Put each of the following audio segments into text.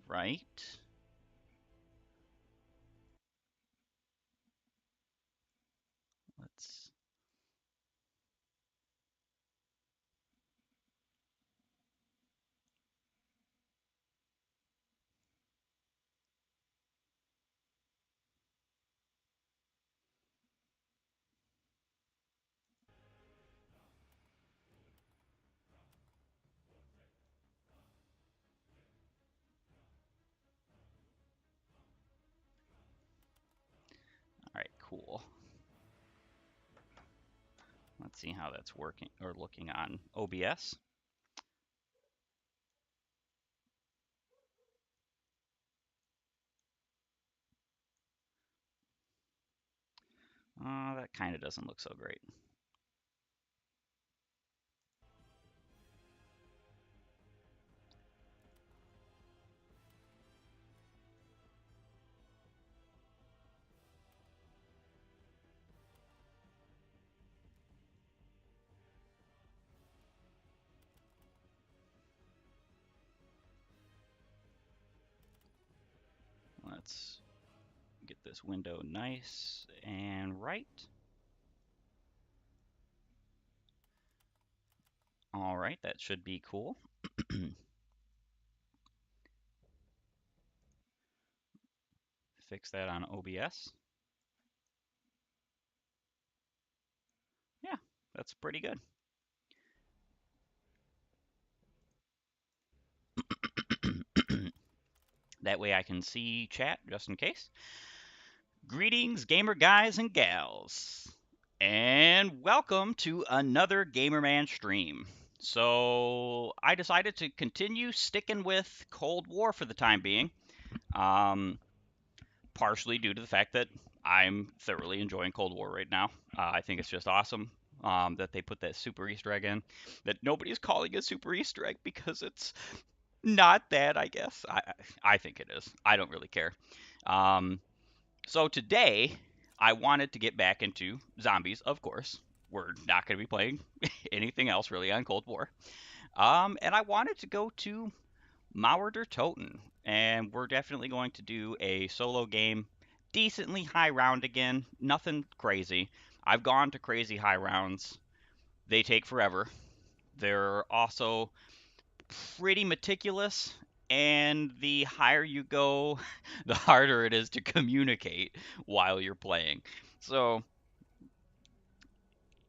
right. Let's. All right, cool. Let's see how that's working or looking on OBS. That kind of doesn't look so great. Let's get this window nice and right. All right, that should be cool. Fix that on OBS. Yeah, that's pretty good. That way I can see chat just in case. Greetings, gamer guys and gals, and welcome to another Gamerman stream. So I decided to continue sticking with Cold War for the time being, um, partially due to the fact that I'm thoroughly enjoying Cold War right now. I think it's just awesome that they put that super Easter egg in, that nobody's calling it super Easter egg because it's not that, I guess. I think it is. I don't really care. Um, so today, I wanted to get back into zombies, of course. We're not going to be playing anything else really on Cold War. And I wanted to go to Mauerder Toten. And we're definitely going to do a solo game, decently high round again, nothing crazy. I've gone to crazy high rounds. They take forever. They're also pretty meticulous, and the higher you go, the harder it is to communicate while you're playing. So,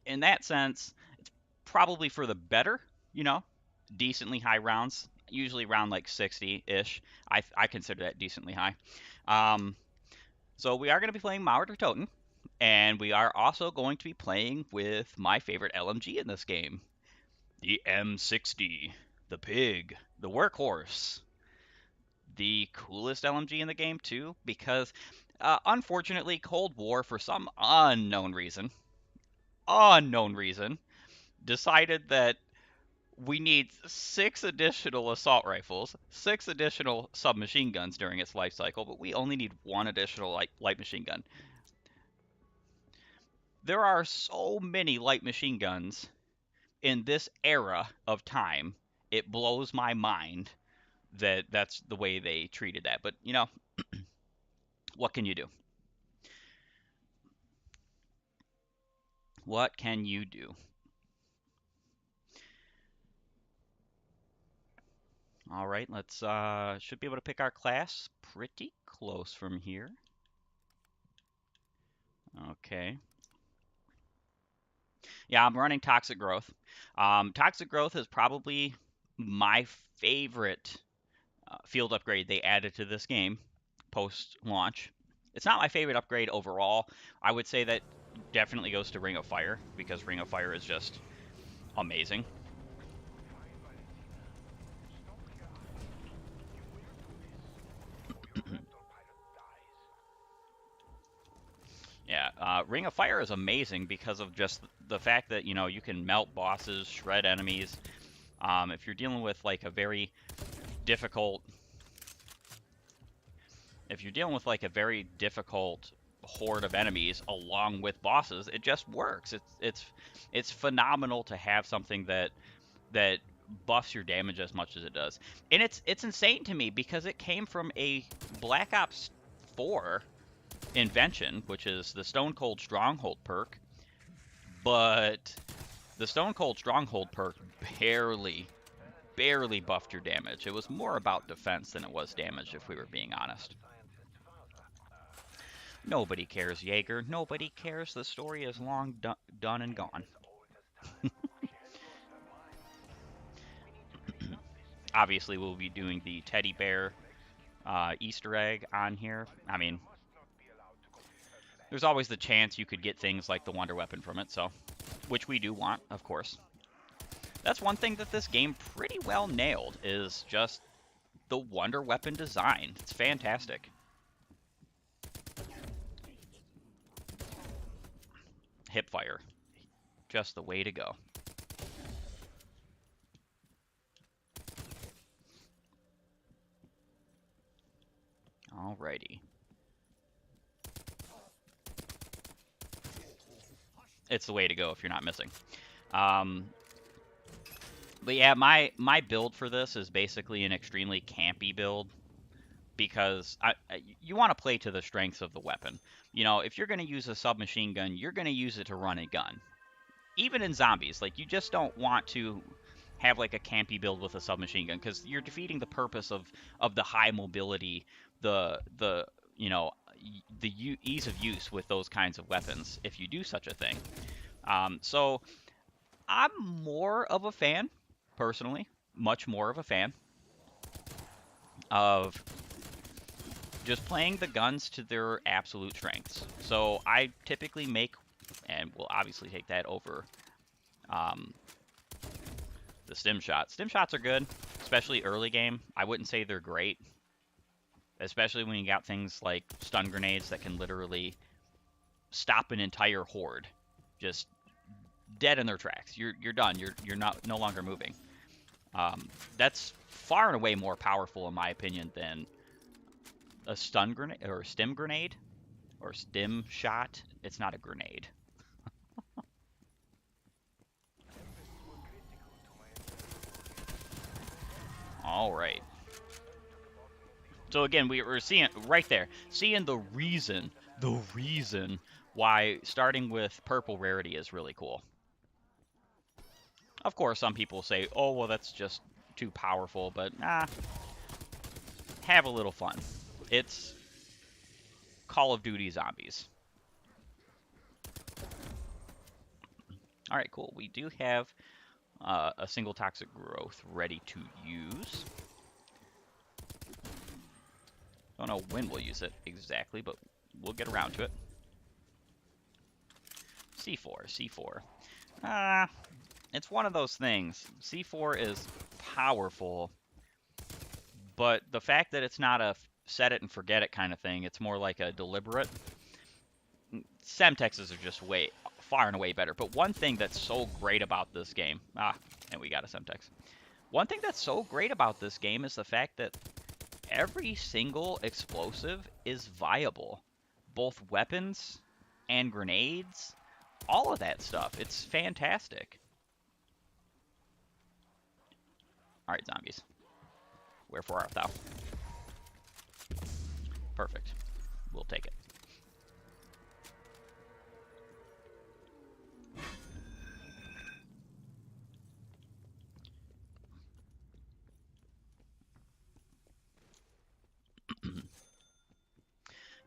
in that sense, it's probably for the better, you know, decently high rounds, usually around like 60 ish. I consider that decently high. Um, so, we are going to be playing Mauer Toten, and we are also going to be playing with my favorite LMG in this game, the M60, the Pig, the Workhorse, the coolest LMG in the game too, because unfortunately, Cold War, for some unknown reason, decided that we need 6 additional assault rifles, 6 additional submachine guns during its life cycle, but we only need 1 additional light machine gun. There are so many light machine guns in this era of time. It blows my mind that that's the way they treated that. But you know, what can you do? What can you do? All right, let's should be able to pick our class pretty close from here. Okay. Yeah, I'm running Toxic Growth. Toxic Growth is probably my favorite field upgrade they added to this game post launch. It's not my favorite upgrade overall. I would say that definitely goes to Ring of Fire because Ring of Fire is just amazing. Yeah, Ring of Fire is amazing because of just the fact that, you know, you can melt bosses, shred enemies. If you're dealing with like a very difficult, if you're dealing with like a very difficult horde of enemies along with bosses, it just works. It's phenomenal to have something that buffs your damage as much as it does. And it's insane to me because it came from a Black Ops 4 invention, which is the Stone Cold Stronghold perk, but the Stone Cold Stronghold perk barely buffed your damage. It was more about defense than it was damage, if we were being honest. Nobody cares, Jaeger. Nobody cares. The story is long done and gone. Obviously, we'll be doing the teddy bear Easter egg on here. I mean, there's always the chance you could get things like the wonder weapon from it, so which we do want, of course. That's one thing that this game pretty well nailed, is just the wonder weapon design. It's fantastic. Hipfire, just the way to go. Alrighty. It's the way to go if you're not missing. But yeah, my build for this is basically an extremely campy build, because you want to play to the strengths of the weapon. You know, if you're going to use a submachine gun, you're going to use it to run a gun. Even in zombies, like, you just don't want to have like a campy build with a submachine gun, because you're defeating the purpose of the high mobility, the you know, the ease of use with those kinds of weapons if you do such a thing. So I'm more of a fan, personally, much more of a fan of just playing the guns to their absolute strengths. So I typically make, and we'll obviously take that over the stim shots. Stim shots are good, especially early game. I wouldn't say they're great, especially when you got things like stun grenades that can literally stop an entire horde, just dead in their tracks. You're done. You're not no longer moving. That's far and away more powerful, in my opinion, than a stun grenade or a stim grenade or stim shot. It's not a grenade. All right. So again, we're seeing right there, seeing the reason why starting with purple rarity is really cool. Of course, some people say, oh, well, that's just too powerful, but nah, have a little fun. It's Call of Duty Zombies. All right, cool. We do have a single toxic growth ready to use. Don't know when we'll use it exactly, but we'll get around to it. C4. It's one of those things. C4 is powerful, but the fact that it's not a set it and forget it kind of thing, it's more like a deliberate. Semtexes are just far and away better. But one thing that's so great about this game, and we got a Semtex. One thing that's so great about this game is the fact that every single explosive is viable. Both weapons and grenades, all of that stuff. It's fantastic. Alright, zombies. Wherefore art thou? Perfect. We'll take it.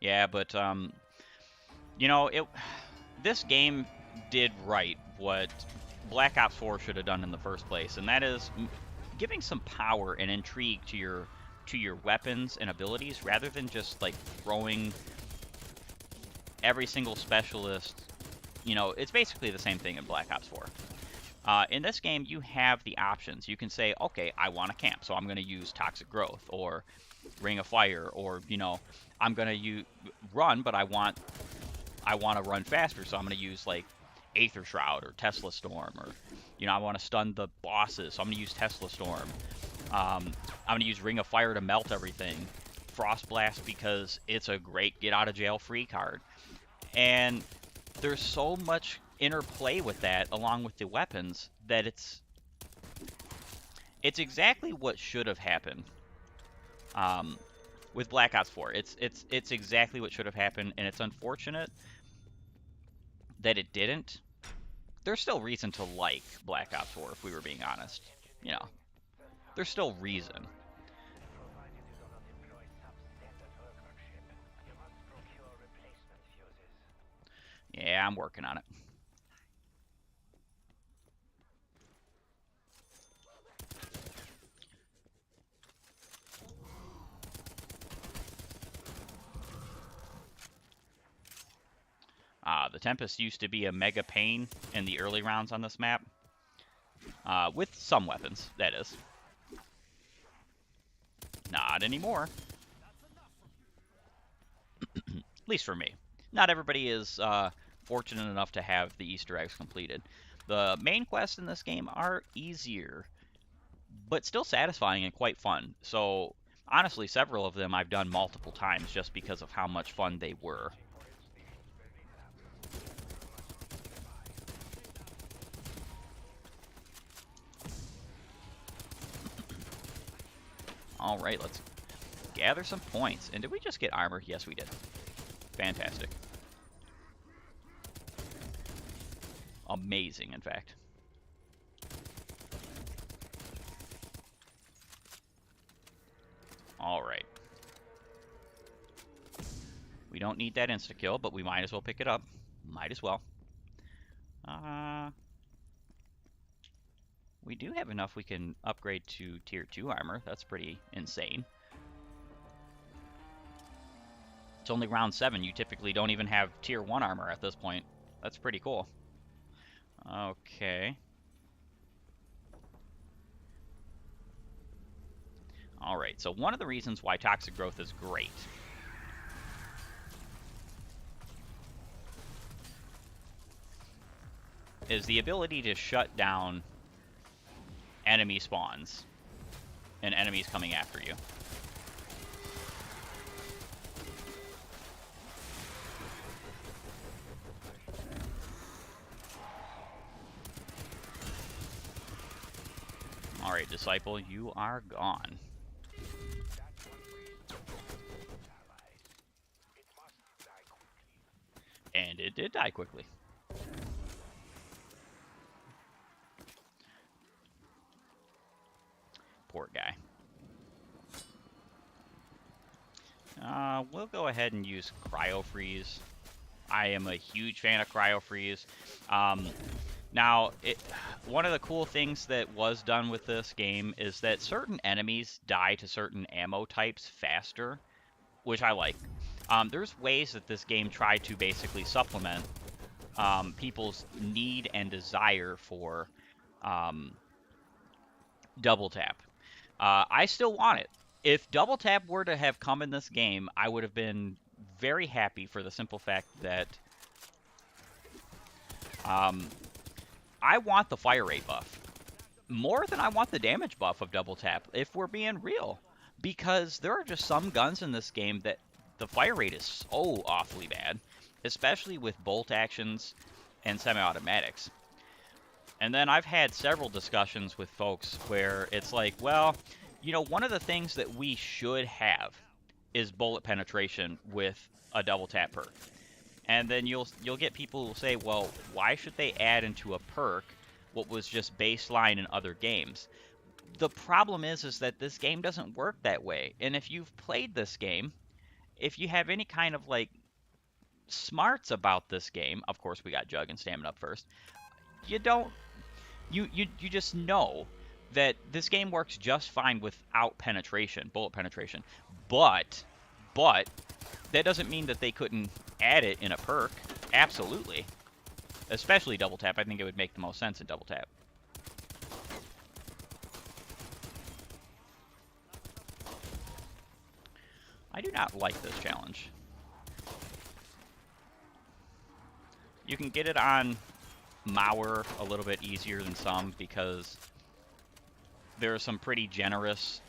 Yeah, but you know, this game did right what Black Ops 4 should have done in the first place, and that is giving some power and intrigue to your weapons and abilities, rather than just like throwing every single specialist. You know, it's basically the same thing in Black Ops 4. In this game, you have the options. You can say, okay, I want to camp, so I'm going to use Toxic Growth or Ring of Fire, or, you know, I'm going to run, but I want to run faster, so I'm going to use like Aether Shroud or Tesla Storm, or, you know, I want to stun the bosses, so I'm going to use Tesla Storm. I'm going to use Ring of Fire to melt everything. Frost Blast because it's a great get out of jail free card. And there's so much interplay with that, along with the weapons, that It's exactly what should have happened. With Black Ops 4, it's exactly what should have happened, and it's unfortunate that it didn't. There's still reason to like Black Ops 4, if we were being honest. You know, there's still reason. Yeah, I'm working on it. The Tempest used to be a mega pain in the early rounds on this map. With some weapons, that is. Not anymore. At least for me. Not everybody is fortunate enough to have the Easter eggs completed. The main quests in this game are easier, but still satisfying and quite fun. So, honestly, several of them I've done multiple times just because of how much fun they were. Alright, let's gather some points. And did we just get armor? Yes, we did. Fantastic. Amazing, in fact. Alright. We don't need that insta-kill, but we might as well pick it up. Might as well. We do have enough we can upgrade to tier 2 armor. That's pretty insane. It's only round 7. You typically don't even have tier 1 armor at this point. That's pretty cool. Okay. Alright, so one of the reasons why toxic growth is great is the ability to shut down enemy spawns and enemies coming after you. Alright, Disciple, you are gone. And it did die quickly. Poor guy. We'll go ahead and use Cryo Freeze. I am a huge fan of Cryo Freeze. Now, one of the cool things that was done with this game is that certain enemies die to certain ammo types faster, which I like. There's ways that this game tried to basically supplement people's need and desire for double tap. I still want it. If double tap were to have come in this game, I would have been very happy for the simple fact that I want the fire rate buff more than I want the damage buff of double tap, if we're being real. Because there are just some guns in this game that the fire rate is so awfully bad, especially with bolt actions and semi-automatics. And then I've had several discussions with folks where it's like, well, you know, one of the things that we should have is bullet penetration with a double tap perk. And then you'll get people who say, well, why should they add into a perk what was just baseline in other games? The problem is that this game doesn't work that way. And if you've played this game, if you have any kind of like smarts about this game, of course we got Jug and Stamina up first. You don't you just know that this game works just fine without penetration, bullet penetration. But that doesn't mean that they couldn't add it in a perk. Absolutely. Especially double tap. I think it would make the most sense in double tap. I do not like this challenge. You can get it on Mauer a little bit easier than some because there are some pretty generous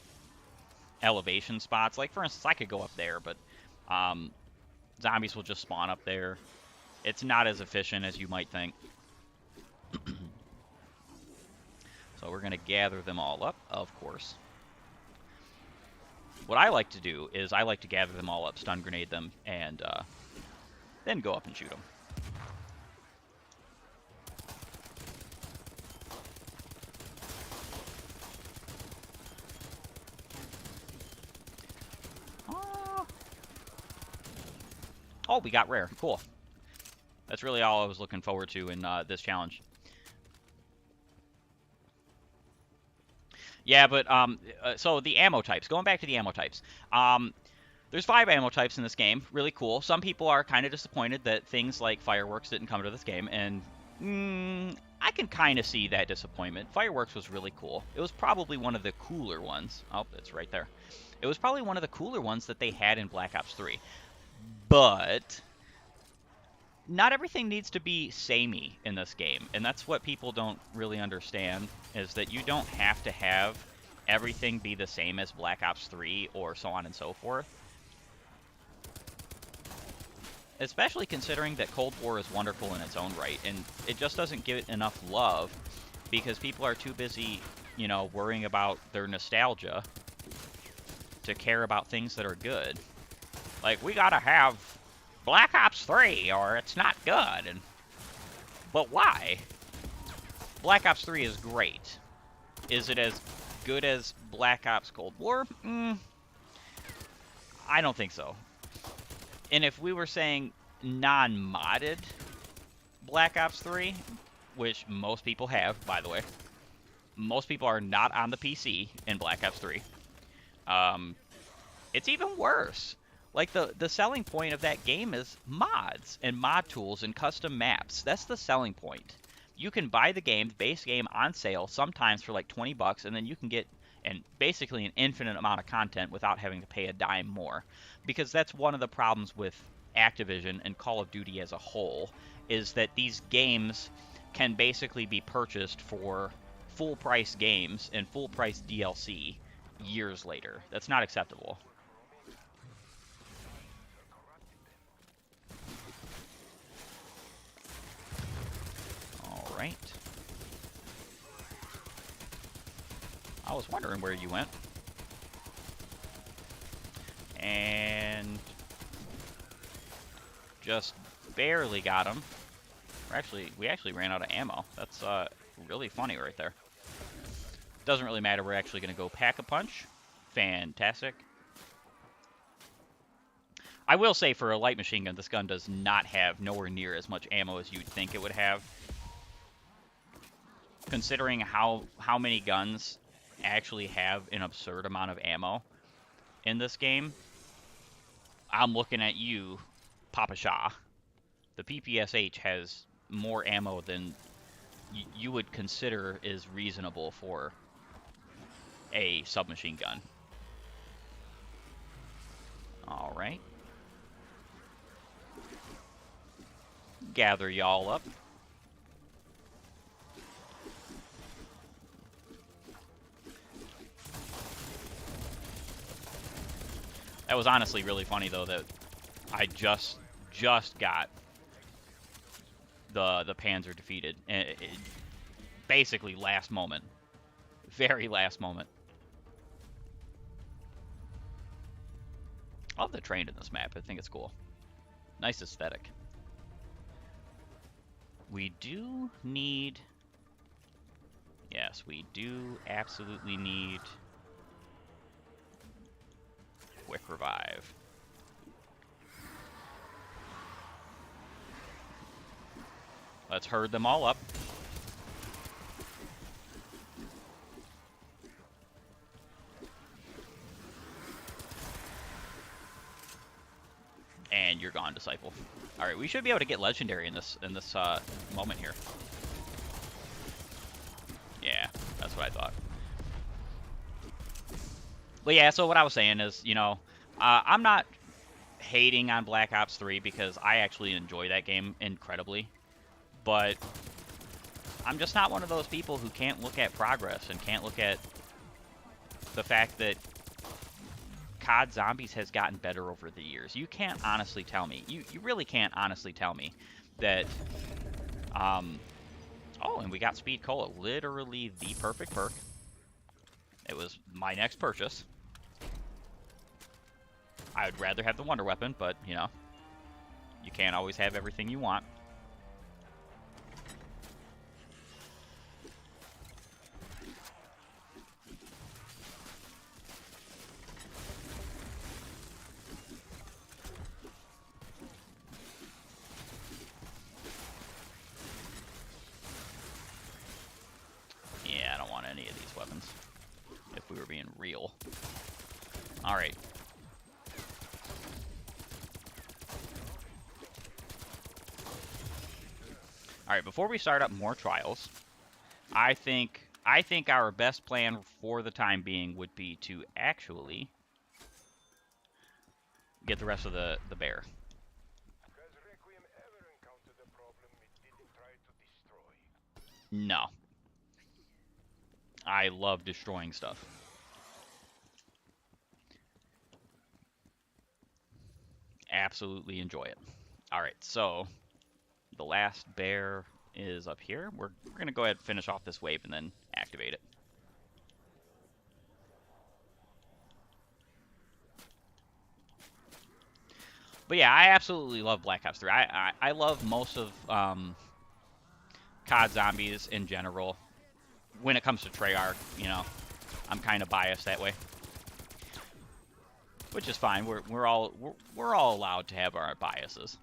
elevation spots. Like, for instance, I could go up there, but zombies will just spawn up there. It's not as efficient as you might think. So we're going to gather them all up, of course. What I like to do is I like to gather them all up, stun grenade them, and then go up and shoot them. Oh, we got rare. Cool. That's really all I was looking forward to in this challenge. Yeah, but so the ammo types. Going back to the ammo types. There's 5 ammo types in this game. Really cool. Some people are kind of disappointed that things like fireworks didn't come to this game, and I can kind of see that disappointment. Fireworks was really cool. It was probably one of the cooler ones. Oh, it's right there. It was probably one of the cooler ones that they had in Black Ops 3. But not everything needs to be samey in this game, and that's what people don't really understand, is that you don't have to have everything be the same as Black Ops 3 or so on and so forth. Especially considering that Cold War is wonderful in its own right, and it just doesn't get enough love because people are too busy, you know, worrying about their nostalgia to care about things that are good. Like, we gotta have Black Ops 3 or it's not good. But why? Black Ops 3 is great. Is it as good as Black Ops Cold War? I don't think so. And if we were saying non-modded Black Ops 3, which most people have, by the way, most people are not on the PC in Black Ops 3, it's even worse. Like, the selling point of that game is mods and mod tools and custom maps. That's the selling point. You can buy the game, the base game, on sale, sometimes for like 20 bucks, and then you can get basically an infinite amount of content without having to pay a dime more. Because that's one of the problems with Activision and Call of Duty as a whole, is that these games can basically be purchased for full-price games and full-price DLC years later. That's not acceptable. Right. I was wondering where you went. And just barely got him. We actually ran out of ammo. That's really funny right there. Doesn't really matter. We're actually going to go Pack-a-Punch. Fantastic. I will say, for a light machine gun, this gun does not have nowhere near as much ammo as you'd think it would have. Considering how many guns actually have an absurd amount of ammo in this game, I'm looking at you, Papa Shah. The PPSH has more ammo than you would consider is reasonable for a submachine gun. All right. Gather y'all up. That was honestly really funny, though, that I just got the Panzer defeated. And basically last moment. Very last moment. I love the train in this map. I think it's cool. Nice aesthetic. We do need... Yes, we do absolutely need... Quick revive. Let's herd them all up. And you're gone, Disciple. All right, we should be able to get legendary in this moment here. Yeah, that's what I thought. But yeah, so what I was saying is, you know, I'm not hating on Black Ops 3 because I actually enjoy that game incredibly. But I'm just not one of those people who can't look at progress and can't look at the fact that COD Zombies has gotten better over the years. You can't honestly tell me, you really can't honestly tell me that Oh, and we got Speed Cola. Literally the perfect perk. It was my next purchase. I would rather have the Wonder Weapon, but, you know, you can't always have everything you want. Yeah, I don't want any of these weapons, if we were being real. Alright. Alright, before we start up more trials, I think our best plan for the time being would be to actually get the rest of the bear. No. I love destroying stuff. Absolutely enjoy it. Alright, so the last bear is up here. We're going to go ahead and finish off this wave and then activate it. But yeah, I absolutely love Black Ops 3. I love most of COD Zombies in general. When it comes to Treyarch, you know, I'm kind of biased that way, which is fine. We're all allowed to have our biases.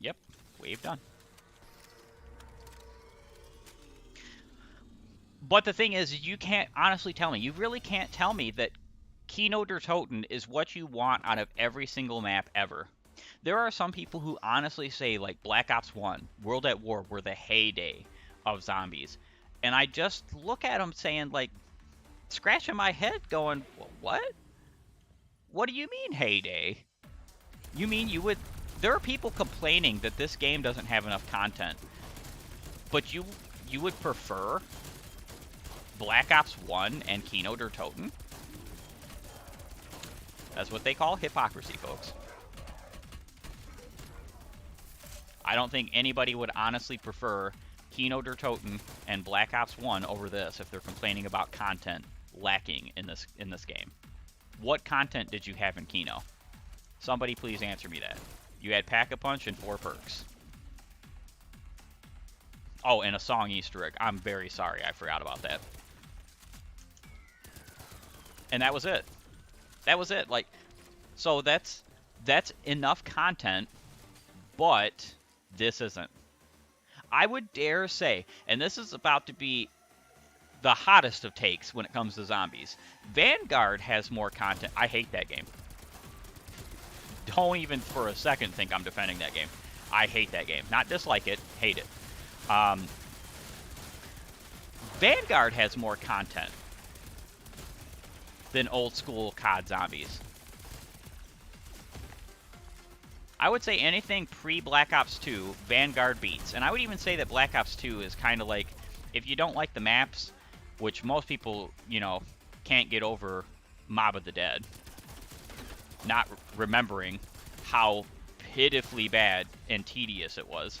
Yep, wave done. But the thing is, you can't honestly tell me. You really can't tell me that Keynote or Toten is what you want out of every single map ever. There are some people who honestly say, like, Black Ops 1, World at War were the heyday of zombies. And I just look at them saying, like, scratching my head going, what? What do you mean heyday? You mean you would... There are people complaining that this game doesn't have enough content. But you would prefer Black Ops 1 and Keynote or Toten? That's what they call hypocrisy, folks. I don't think anybody would honestly prefer Keynote or Toten and Black Ops 1 over this if they're complaining about content lacking in this game. What content did you have in Kino? Somebody please answer me that. You had Pack-a-Punch and 4 perks. Oh, and a song Easter egg. I'm very sorry, I forgot about that. And that was it. That was it. Like, so that's enough content, but this isn't. I would dare say, and this is about to be the hottest of takes when it comes to zombies. Vanguard has more content. I hate that game. Don't even for a second think I'm defending that game. I hate that game. Not dislike it, hate it. Vanguard has more content than old school COD Zombies. I would say anything pre-Black Ops 2, Vanguard beats. And I would even say that Black Ops 2 is kind of like, if you don't like the maps, which most people, you know, can't get over Mob of the Dead, not remembering how pitifully bad and tedious it was.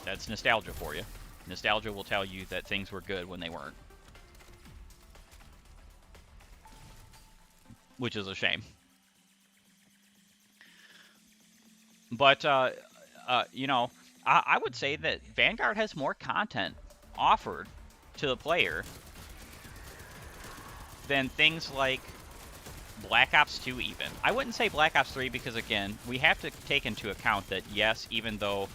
That's nostalgia for you. Nostalgia will tell you that things were good when they weren't. Which is a shame. But, you know, I would say that Vanguard has more content offered to the player than things like Black Ops 2 even. I wouldn't say Black Ops 3 because, again, we have to take into account that, yes, even though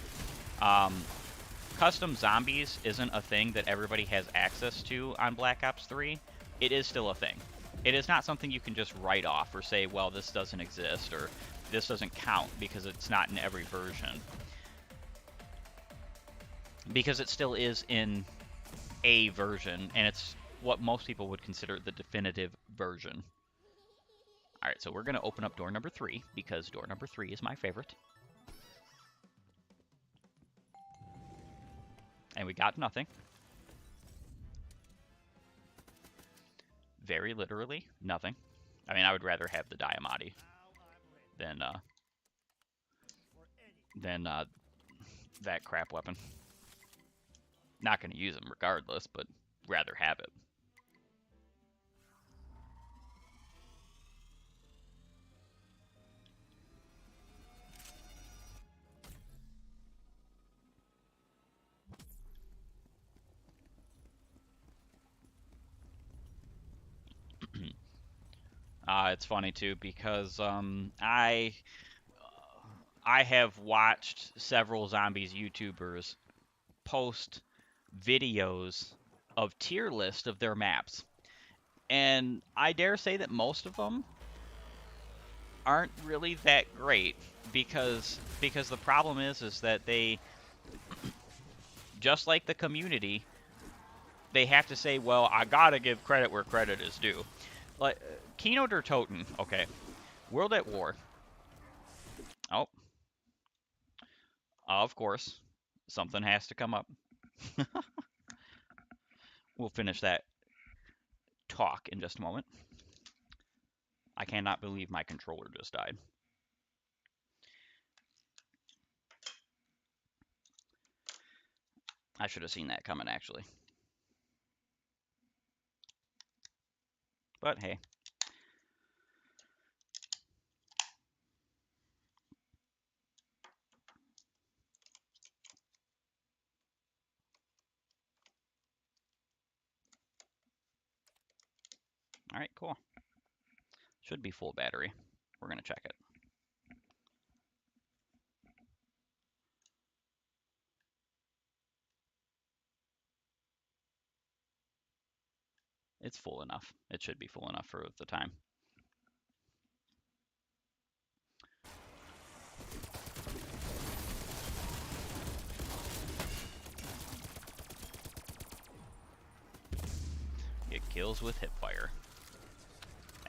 custom zombies isn't a thing that everybody has access to on Black Ops 3, it is still a thing. It is not something you can just write off or say, well, this doesn't exist or this doesn't count because it's not in every version. Because it still is in a version, and it's what most people would consider the definitive version. Alright, so we're going to open up door number 3, because door number 3 is my favorite. And we got nothing. very literally nothing. I mean, I would rather have the Diamati than than that crap weapon. Not going to use them regardless, but rather have it. It's funny too because I have watched several zombies YouTubers post videos of tier list of their maps, and I dare say that most of them aren't really that great because the problem is that they, just like the community, they have to say, well, I gotta give credit where credit is due. Like Keynote or Toten, okay. World at War. Oh, of course, something has to come up. We'll finish that talk in just a moment. I cannot believe my controller just died. I should have seen that coming, actually. But hey. All right, cool. Should be full battery. We're going to check it. It's full enough. It should be full enough for the time. It kills with hipfire.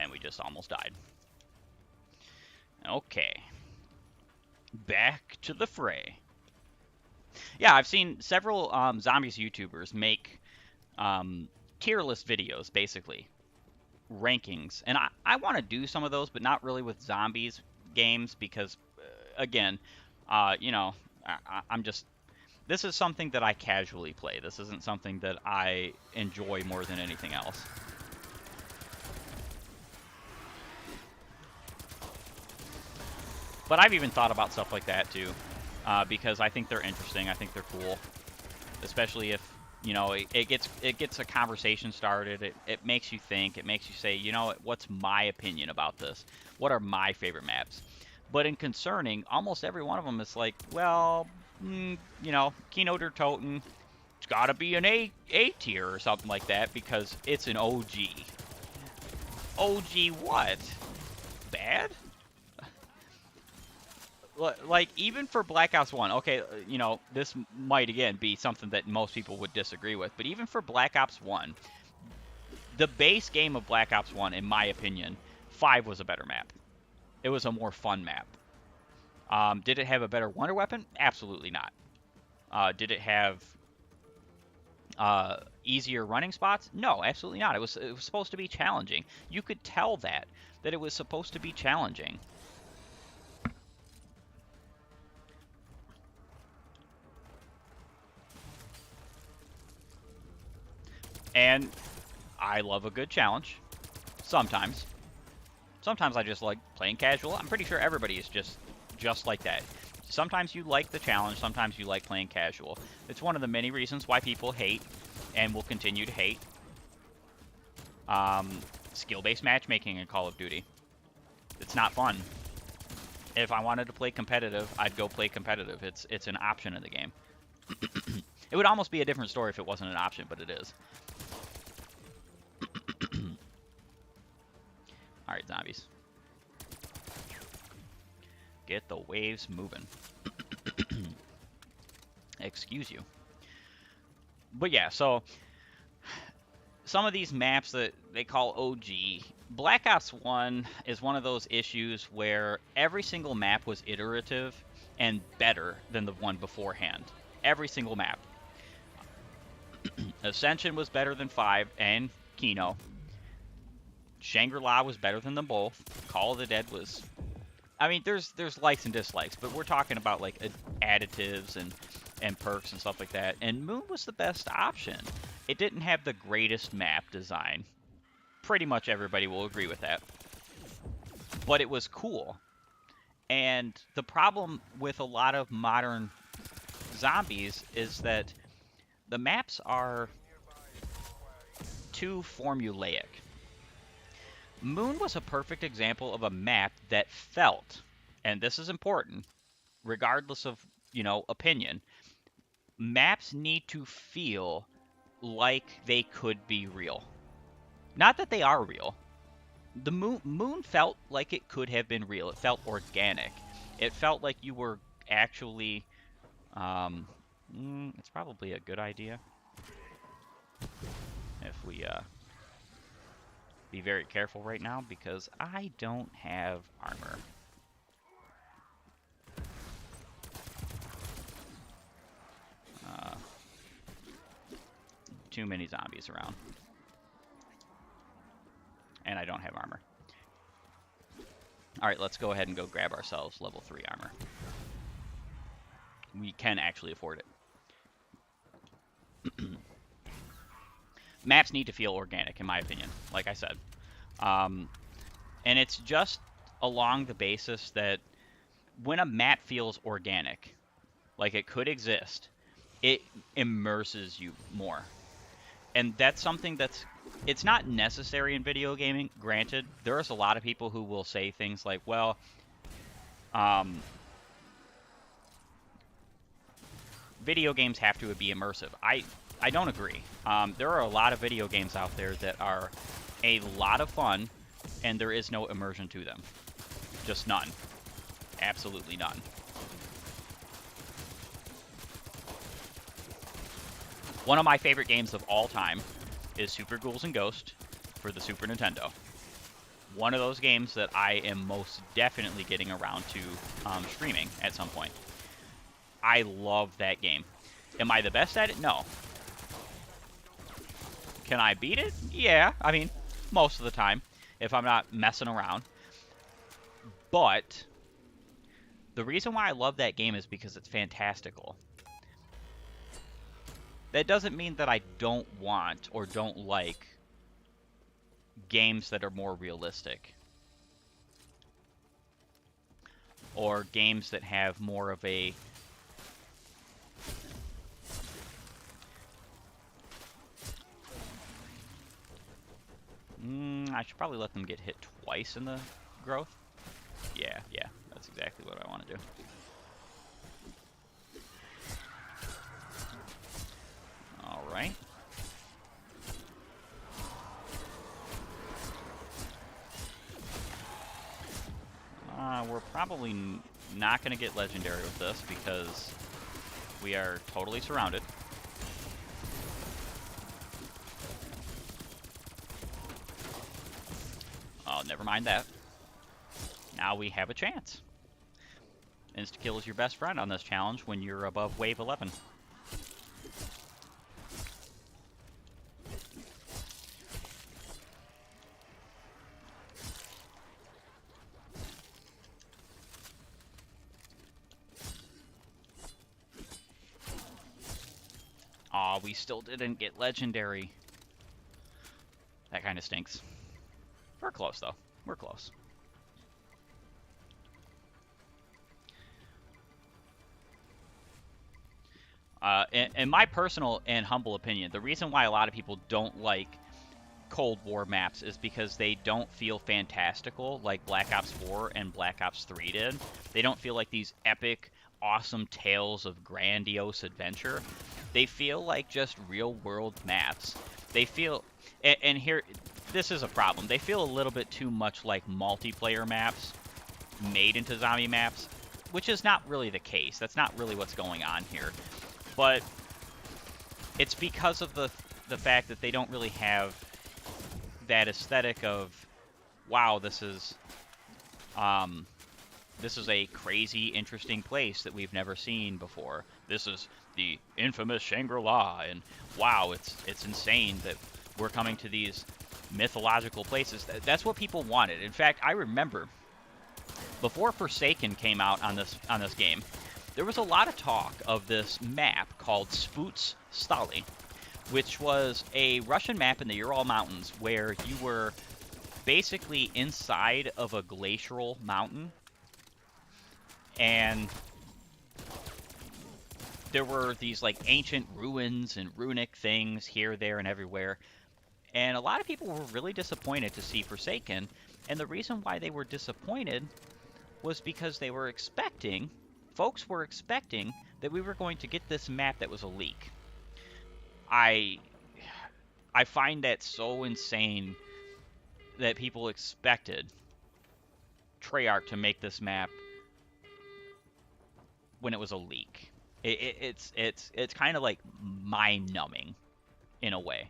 And we just almost died. Okay. Back to the fray. Yeah, I've seen several zombies YouTubers make tier list videos, basically. Rankings. And I want to do some of those, but not really with zombies games because, again, you know, I'm just... This is something that I casually play. This isn't something that I enjoy more than anything else. But I've even thought about stuff like that too, because I think they're interesting. I think they're cool, especially if, you know, it gets a conversation started. It makes you think. It makes you say, you know, what's my opinion about this? What are my favorite maps? But in concerning, almost every one of them is like, well, you know, Keynote or Toten, it's got to be an A tier or something like that because it's an OG. OG what? Bad? Like, even for Black Ops 1, okay, you know, this might, again, be something that most people would disagree with, but even for Black Ops 1, the base game of Black Ops 1, in my opinion, 5 was a better map. It was a more fun map. Did it have a better wonder weapon? Absolutely not. Did it have easier running spots? No, absolutely not. It was supposed to be challenging. You could tell that it was supposed to be challenging. And I love a good challenge. Sometimes. Sometimes I just like playing casual. I'm pretty sure everybody is just like that. Sometimes you like the challenge. Sometimes you like playing casual. It's one of the many reasons why people hate and will continue to hate skill-based matchmaking in Call of Duty. It's not fun. If I wanted to play competitive, I'd go play competitive. It's an option in the game. It would almost be a different story if it wasn't an option, but it is. Alright, zombies. Get the waves moving. Excuse you. But yeah, so some of these maps that they call OG, Black Ops 1 is one of those issues where every single map was iterative and better than the one beforehand. Every single map. Ascension was better than 5 and Kino. Shangri-La was better than them both. Call of the Dead was, I mean, there's likes and dislikes, but we're talking about like additives and perks and stuff like that. And Moon was the best option. It didn't have the greatest map design. Pretty much everybody will agree with that. But it was cool. And the problem with a lot of modern zombies is that the maps are too formulaic. Moon was a perfect example of a map that felt, and this is important, regardless of, opinion, maps need to feel like they could be real. Not that they are real. The moon felt like it could have been real. It felt organic. It felt like you were actually. It's probably a good idea if we be very careful right now because I don't have armor. Too many zombies around. And I don't have armor. Alright, let's go ahead and go grab ourselves level 3 armor. We can actually afford it. Maps need to feel organic, in my opinion, like I said. And it's just along the basis that when a map feels organic, like it could exist, it immerses you more. And that's something it's not necessary in video gaming. Granted, there's a lot of people who will say things like, well, video games have to be immersive. I don't agree. There are a lot of video games out there that are a lot of fun, and there is no immersion to them. Just none. Absolutely none. One of my favorite games of all time is Super Ghouls and Ghosts for the Super Nintendo. One of those games that I am most definitely getting around to streaming at some point. I love that game. Am I the best at it? No. Can I beat it? Yeah, I mean, most of the time, if I'm not messing around. But the reason why I love that game is because it's fantastical. That doesn't mean that I don't want or don't like games that are more realistic. Or games that have more of a... I should probably let them get hit twice in the growth. Yeah, that's exactly what I want to do. Alright. We're probably not going to get legendary with this because we are totally surrounded. Oh, never mind that. Now we have a chance. Insta-kill is your best friend on this challenge when you're above wave 11. Aw, we still didn't get legendary. That kind of stinks. We're close, though. We're close. In my personal and humble opinion, the reason why a lot of people don't like Cold War maps is because they don't feel fantastical like Black Ops 4 and Black Ops 3 did. They don't feel like these epic, awesome tales of grandiose adventure. They feel like just real-world maps. They feel... And here, this is a problem. They feel a little bit too much like multiplayer maps made into zombie maps, which is not really the case. That's not really what's going on here. But it's because of the fact that they don't really have that aesthetic of, wow, this is a crazy, interesting place that we've never seen before. This is the infamous Shangri-La, and wow, it's insane that we're coming to these mythological places. That's what people wanted. In fact, I remember before Forsaken came out on this game, there was a lot of talk of this map called Spoots Stali, which was a Russian map in the Ural Mountains where you were basically inside of a glacial mountain, and there were these like ancient ruins and runic things here, there, and everywhere. And a lot of people were really disappointed to see Forsaken, and the reason why they were disappointed was because folks were expecting that we were going to get this map that was a leak. I find that so insane that people expected Treyarch to make this map when it was a leak. It's kind of like mind numbing in a way.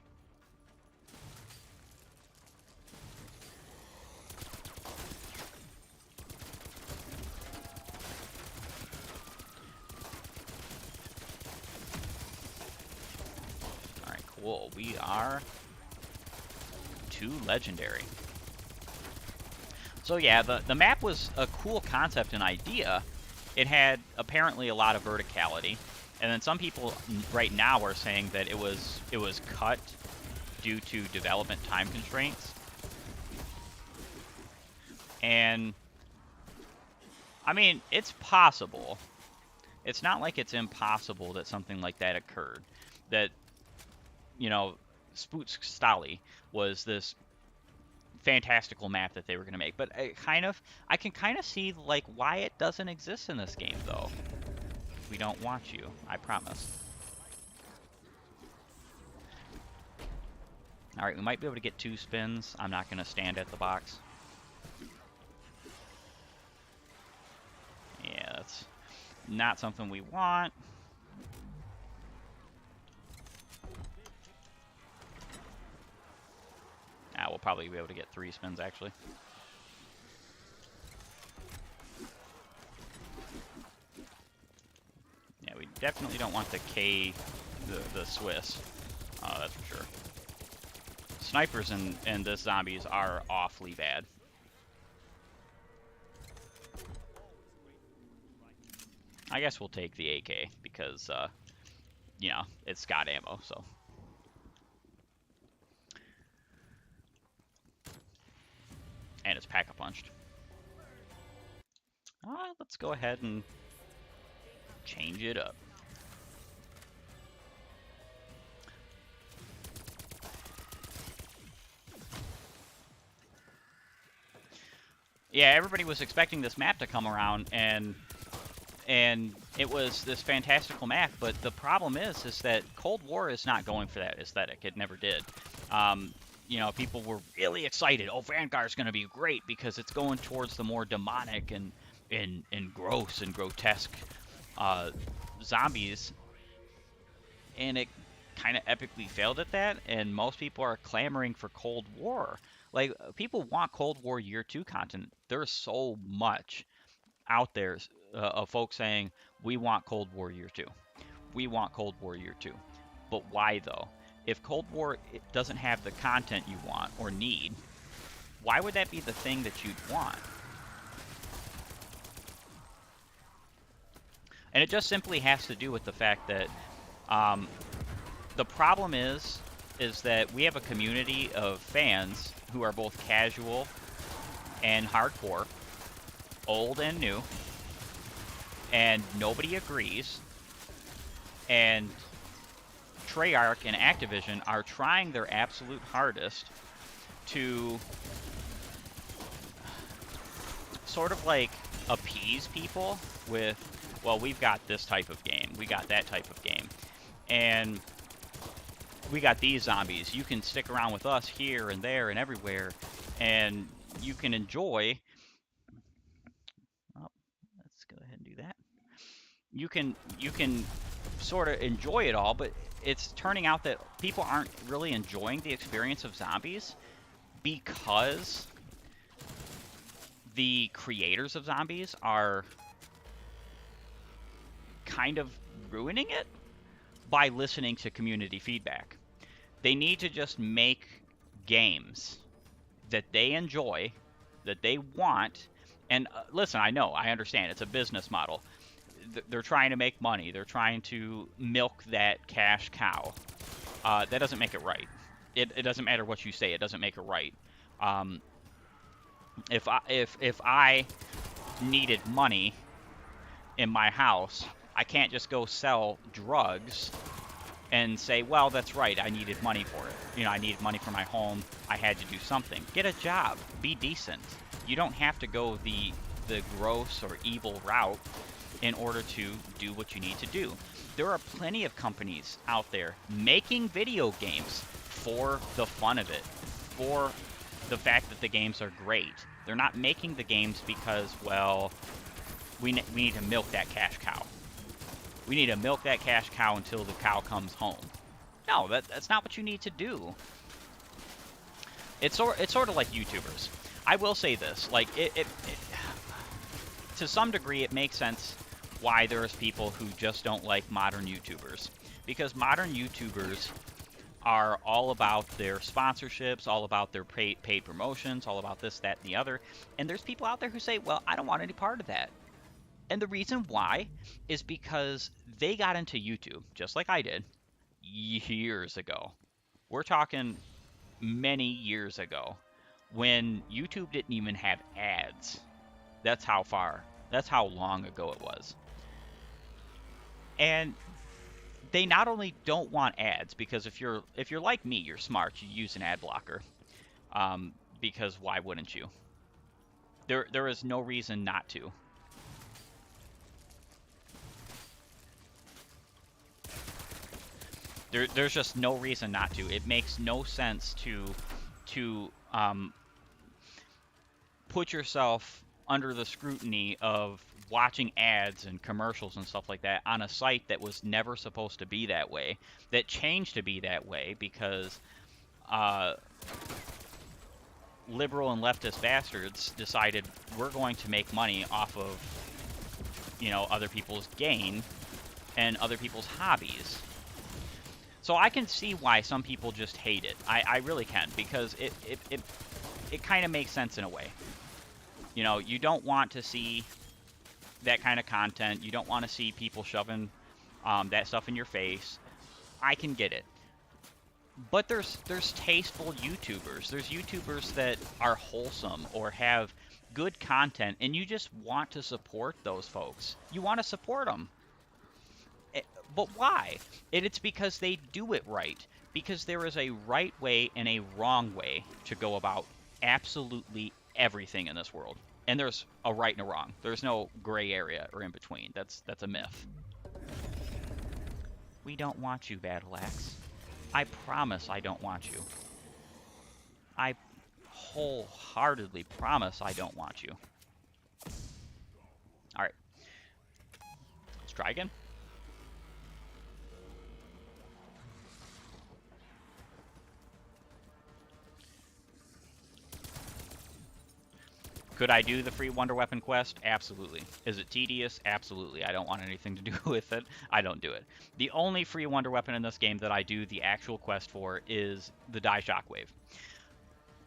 All right, cool. We are to legendary. So yeah, the map was a cool concept and idea. It had apparently a lot of verticality, and then some people right now are saying that it was cut due to development time constraints. And I mean, it's possible. It's not like it's impossible that something like that occurred. That, you know, Spoots Stali was this fantastical map that they were going to make, but I can kind of see like why it doesn't exist in this game though. We don't want you, I promise. All right, we might be able to get 2 spins. I'm not going to stand at the box. Yeah, that's not something we want. We'll probably be able to get 3 spins, actually. Yeah, we definitely don't want the K, the Swiss. That's for sure. Snipers in this zombies are awfully bad. I guess we'll take the AK because, you know, it's got ammo, so. And it's pack-a-punched. Let's go ahead and change it up. Yeah, everybody was expecting this map to come around, and it was this fantastical map, but the problem is that Cold War is not going for that aesthetic. It never did. You know, people were really excited. Oh, Vanguard's going to be great because it's going towards the more demonic and gross and grotesque zombies, and it kind of epically failed at that, and most people are clamoring for Cold War. Like, people want Cold War Year 2 content. There's so much out there of folks saying, we want Cold War Year 2. We want Cold War Year 2. But why, though? If Cold War doesn't have the content you want or need, why would that be the thing that you'd want? And it just simply has to do with the fact that the problem is that we have a community of fans who are both casual and hardcore, old and new, and nobody agrees. And Treyarch and Activision are trying their absolute hardest to sort of like appease people with, well, we've got this type of game, we got that type of game, and we got these zombies. You can stick around with us here and there and everywhere, and you can enjoy. Oh, let's go ahead and do that. You can sort of enjoy it all, but it's turning out that people aren't really enjoying the experience of zombies because the creators of zombies are kind of ruining it by listening to community feedback. They need to just make games that they enjoy, that they want. And listen, I understand it's a business model. They're trying to make money. They're trying to milk that cash cow. That doesn't make it right. It doesn't matter what you say. It doesn't make it right. Um, if I needed money in my house, I can't just go sell drugs and say, well, that's right, I needed money for it. You know, I needed money for my home. I had to do something. Get a job. Be decent. You don't have to go the gross or evil route in order to do what you need to do. There are plenty of companies out there making video games for the fun of it, for the fact that the games are great. They're not making the games because, well, we need to milk that cash cow. We need to milk that cash cow until the cow comes home. No, that's not what you need to do. It's sort of like YouTubers. I will say this, like to some degree, it makes sense why there's people who just don't like modern YouTubers, because modern YouTubers are all about their sponsorships, all about their paid promotions, all about this, that, and the other. And there's people out there who say, well, I don't want any part of that. And the reason why is because they got into YouTube, just like I did, years ago. We're talking many years ago, when YouTube didn't even have ads. That's how long ago it was. And they not only don't want ads, because if you're like me, you're smart, you use an ad blocker. Because why wouldn't you? There is no reason not to. There's just no reason not to. It makes no sense to put yourself under the scrutiny of watching ads and commercials and stuff like that on a site that was never supposed to be that way, that changed to be that way because liberal and leftist bastards decided we're going to make money off of, you know, other people's gain and other people's hobbies. So I can see why some people just hate it. I really can, because it kind of makes sense in a way. You know, you don't want to see that kind of content. You don't want to see people shoving that stuff in your face. I can get it. But there's tasteful YouTubers. There's YouTubers that are wholesome or have good content, and you just want to support those folks. You want to support them. But why? It's because they do it right. Because there is a right way and a wrong way to go about absolutely everything in this world. And there's a right and a wrong. There's no gray area or in between. That's a myth. We don't want you, Battle Axe. I promise I don't want you. I wholeheartedly promise I don't want you. Alright. Let's try again. Could I do the free Wonder Weapon quest? Absolutely. Is it tedious? Absolutely. I don't want anything to do with it. I don't do it. The only free Wonder Weapon in this game that I do the actual quest for is the Die Shockwave.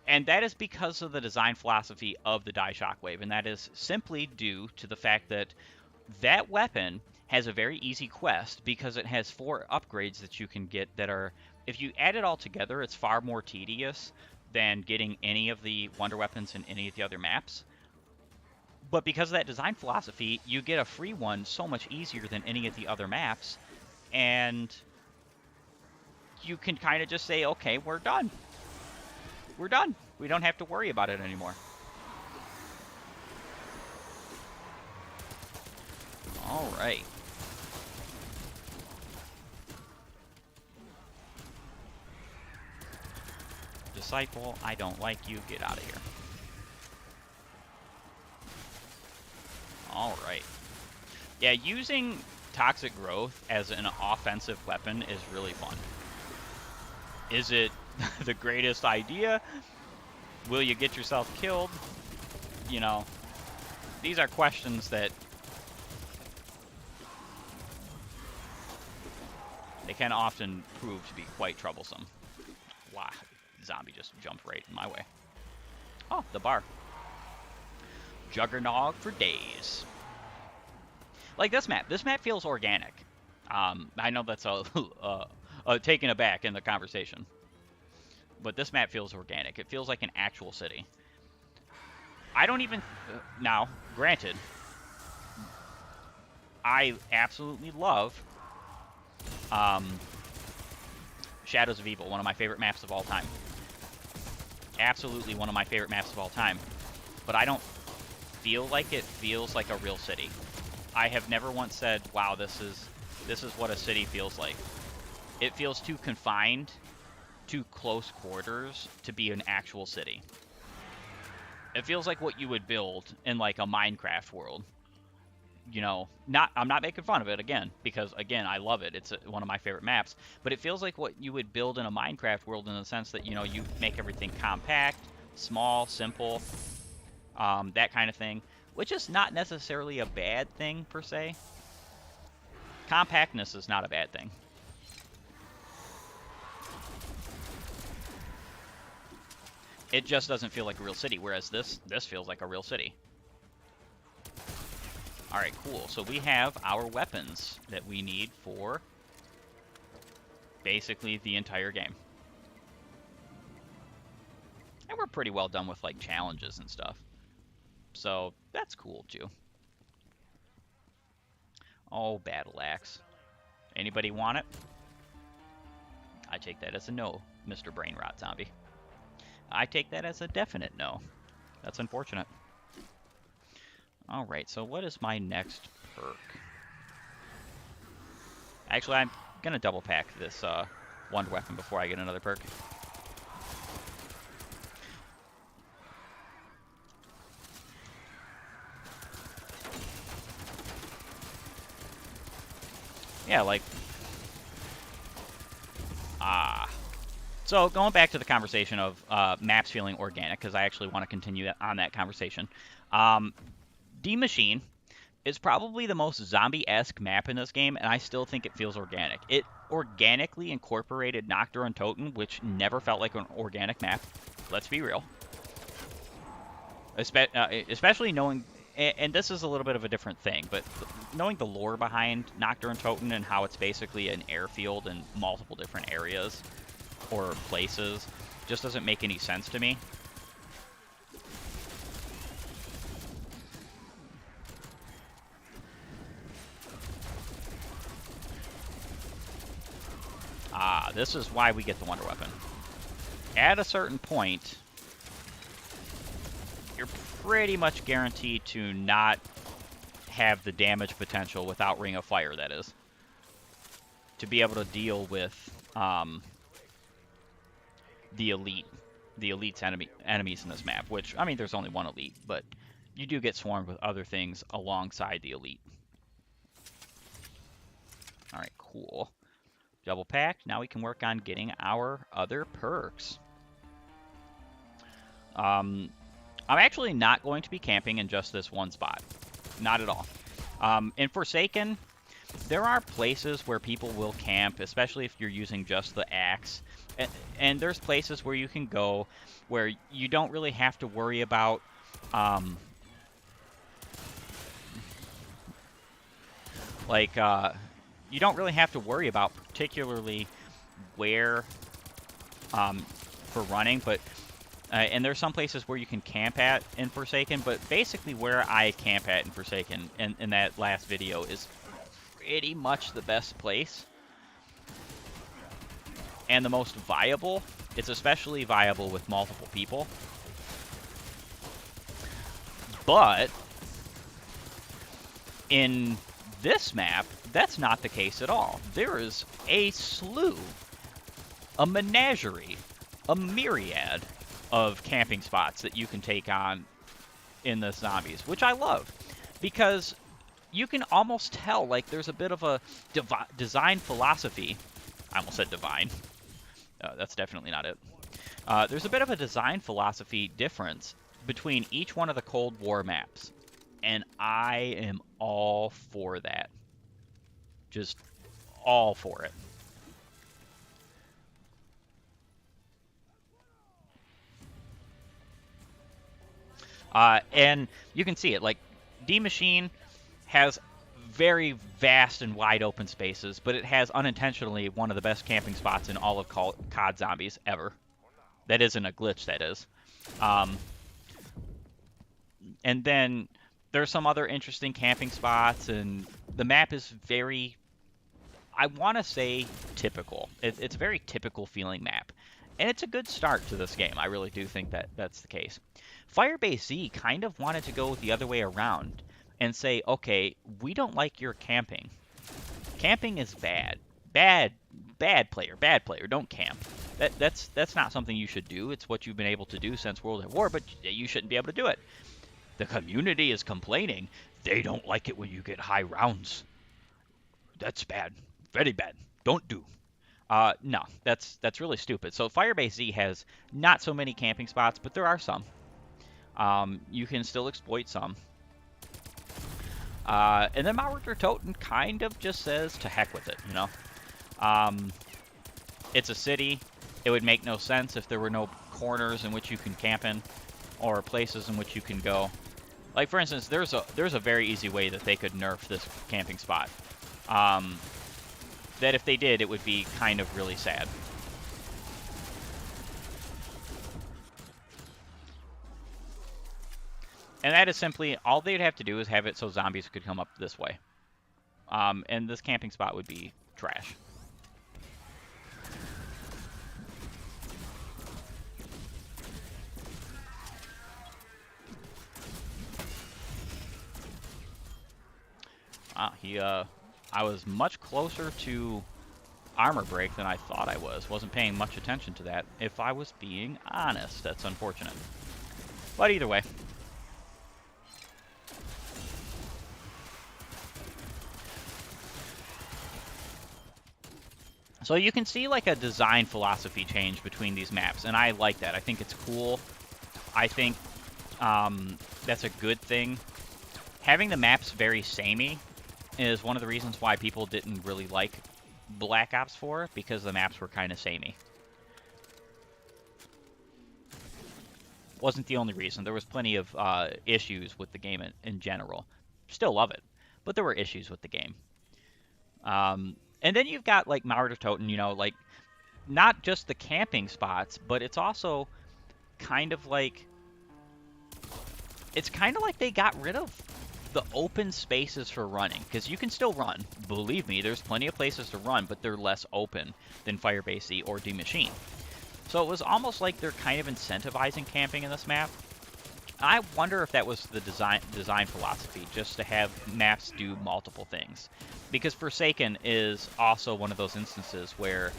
And that is because of the design philosophy of the Die Shockwave, and that is simply due to the fact that that weapon has a very easy quest because it has 4 upgrades that you can get that are, if you add it all together, it's far more tedious than getting any of the Wonder Weapons in any of the other maps. But because of that design philosophy, you get a free one so much easier than any of the other maps, and you can kind of just say, okay, we're done. We're done. We don't have to worry about it anymore. All right. Disciple, I don't like you. Get out of here. All right. Yeah, using Toxic Growth as an offensive weapon is really fun. Is it the greatest idea? Will you get yourself killed? You know, these are questions that they can often prove to be quite troublesome. Wow. zombie just jumped right in my way. Oh, the bar. Juggernog for days. Like this map. This map feels organic. I know that's a taken aback in the conversation, but this map feels organic. It feels like an actual city. I don't even now. Granted, I absolutely love Shadows of Evil, one of my favorite maps of all time. Absolutely one of my favorite maps of all time. But I don't feel like it feels like a real city. I have never once said, "Wow, this is what a city feels like." It feels too confined, too close quarters to be an actual city. It feels like what you would build in like a Minecraft world. You know, I'm not making fun of it again, because again, I love it. It's one of my favorite maps, but it feels like what you would build in a Minecraft world in the sense that, you know, you make everything compact, small, simple, that kind of thing, which is not necessarily a bad thing per se. Compactness is not a bad thing. It just doesn't feel like a real city, whereas this feels like a real city. Alright, cool. So we have our weapons that we need for basically the entire game. And we're pretty well done with like challenges and stuff. So that's cool too. Oh, battle axe. Anybody want it? I take that as a no, Mr. Brain Rot Zombie. I take that as a definite no. That's unfortunate. Alright, so what is my next perk? Actually, I'm going to double pack this wonder weapon before I get another perk. Yeah, like... So going back to the conversation of maps feeling organic, because I actually want to continue on that conversation. D Machine is probably the most zombie-esque map in this game, and I still think it feels organic. It organically incorporated Nocturne and Toten, which never felt like an organic map. Let's be real. Especially knowing, and this is a little bit of a different thing, but knowing the lore behind Nocturne and Toten and how it's basically an airfield in multiple different areas or places just doesn't make any sense to me. This is why we get the Wonder Weapon. At a certain point, you're pretty much guaranteed to not have the damage potential without Ring of Fire, that is. To be able to deal with the elite's enemies in this map, which, I mean, there's only one elite, but you do get swarmed with other things alongside the elite. Alright, cool. Double pack. Now we can work on getting our other perks. I'm actually not going to be camping in just this one spot. Not at all. In Forsaken, there are places where people will camp, especially if you're using just the axe. And there's places where you can go where you don't really have to worry about you don't really have to worry about particularly where for running, but and there's some places where you can camp at in Forsaken, but basically where I camp at in Forsaken in that last video is pretty much the best place and the most viable. It's especially viable with multiple people. But in this map, that's not the case at all. There is a slew, a menagerie, a myriad of camping spots that you can take on in the zombies, which I love, because you can almost tell like there's a bit of a design philosophy. I almost said divine. That's definitely not it. There's a bit of a design philosophy difference between each one of the Cold War maps, and I am all for that. Just all for it. And you can see it. Like, D Machine has very vast and wide open spaces, but it has unintentionally one of the best camping spots in all of COD Zombies ever. That isn't a glitch, that is. Um, and then there's some other interesting camping spots, and the map is very, I want to say, typical. It's a very typical feeling map. And it's a good start to this game. I really do think that that's the case. Firebase Z kind of wanted to go the other way around and say, okay, we don't like your camping. Camping is bad. Bad, bad player, bad player. Don't camp. That's not something you should do. It's what you've been able to do since World at War, but you shouldn't be able to do it. The community is complaining. They don't like it when you get high rounds. That's bad. Very bad. Don't do. No, that's really stupid. So Firebase Z has not so many camping spots, but there are some. You can still exploit some. And then Maurer Toten kind of just says to heck with it, you know. It's a city. It would make no sense if there were no corners in which you can camp in, or places in which you can go. Like, for instance, there's a very easy way that they could nerf this camping spot. That if they did, it would be kind of really sad. And that is simply, all they'd have to do is have it so zombies could come up this way. And this camping spot would be trash. I was much closer to armor break than I thought I was. Wasn't paying much attention to that, if I was being honest. That's unfortunate. But either way. So you can see like a design philosophy change between these maps, and I like that. I think it's cool. I think that's a good thing. Having the maps very samey is one of the reasons why people didn't really like Black Ops 4, because the maps were kind of samey. Wasn't the only reason. There was plenty of issues with the game in general. Still love it, but there were issues with the game. And then you've got like Maurer Toten, you know, like not just the camping spots, but it's also kind of like, it's kind of like they got rid of the open spaces for running, because you can still run. Believe me, there's plenty of places to run, but they're less open than Firebase Z or D Machine. So it was almost like they're kind of incentivizing camping in this map. I wonder if that was the design philosophy, just to have maps do multiple things. Because Forsaken is also one of those instances where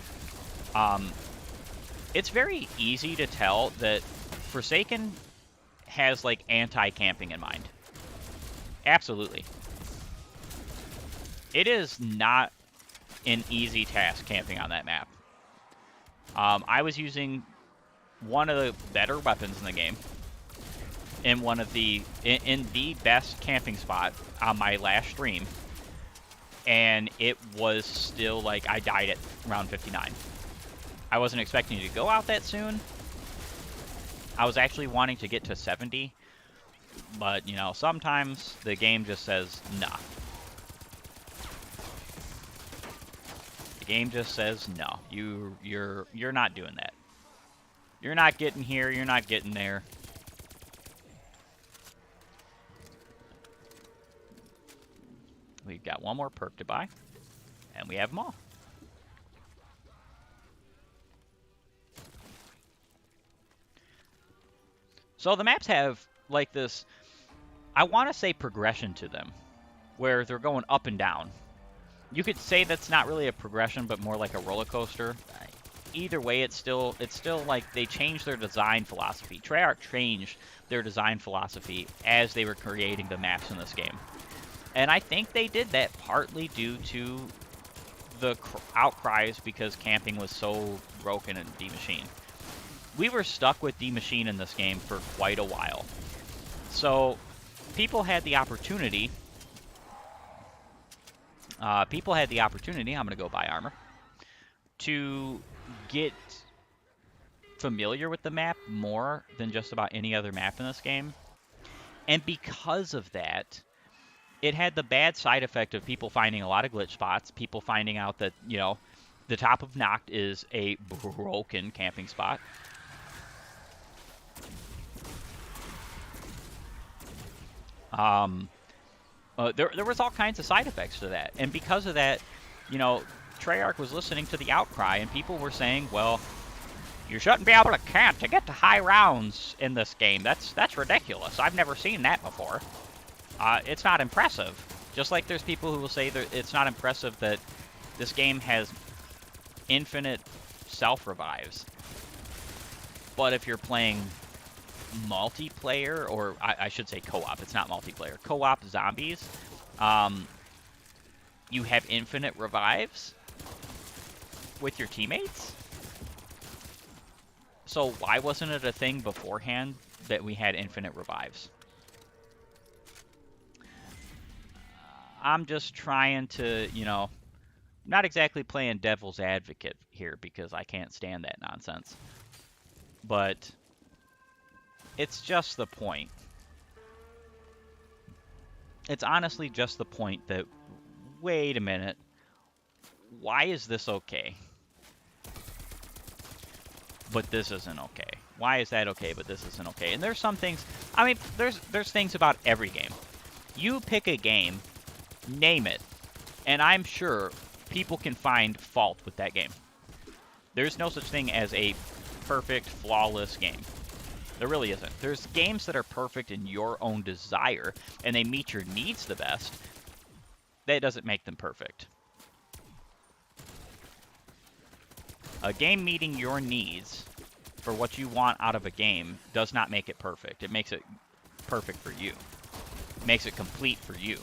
it's very easy to tell that Forsaken has like anti-camping in mind. Absolutely. It is not an easy task camping on that map. I was using one of the better weapons in the game in one of the in the best camping spot on my last stream, and it was still like I died at round 59. I wasn't expecting to go out that soon. I was actually wanting to get to 70, but you know, sometimes the game just says nah. The game just says no. You're not doing that. You're not getting here, you're not getting there. We've got one more perk to buy, and we have them all. So the maps have like this, I want to say, progression to them, where they're going up and down. You could say that's not really a progression, but more like a roller coaster. Either way, it's still like they changed their design philosophy. Treyarch changed their design philosophy as they were creating the maps in this game. And I think they did that partly due to the outcries because camping was so broken in D Machine. We were stuck with D Machine in this game for quite a while. So people had the opportunity. I'm going to go buy armor, to get familiar with the map more than just about any other map in this game. And because of that, it had the bad side effect of people finding a lot of glitch spots, people finding out that, the top of Noct is a broken camping spot. Um, there was all kinds of side effects to that. And because of that, Treyarch was listening to the outcry, and people were saying, well, you shouldn't be able to camp to get to high rounds in this game. That's ridiculous. I've never seen that before. It's not impressive. Just like there's people who will say that it's not impressive that this game has infinite self-revives. But if you're playing multiplayer, or I should say co-op, it's not multiplayer, co-op zombies, you have infinite revives with your teammates. So why wasn't it a thing beforehand that we had infinite revives? I'm just trying to, not exactly playing devil's advocate here because I can't stand that nonsense. But it's just the point. It's honestly just the point that, wait a minute, why is this okay? But this isn't okay. Why is that okay, but this isn't okay? And there's some things, I mean, there's things about every game. You pick a game, name it, and I'm sure people can find fault with that game. There's no such thing as a perfect, flawless game. There really isn't. There's games that are perfect in your own desire, and they meet your needs the best. That doesn't make them perfect. A game meeting your needs for what you want out of a game does not make it perfect. It makes it perfect for you. It makes it complete for you.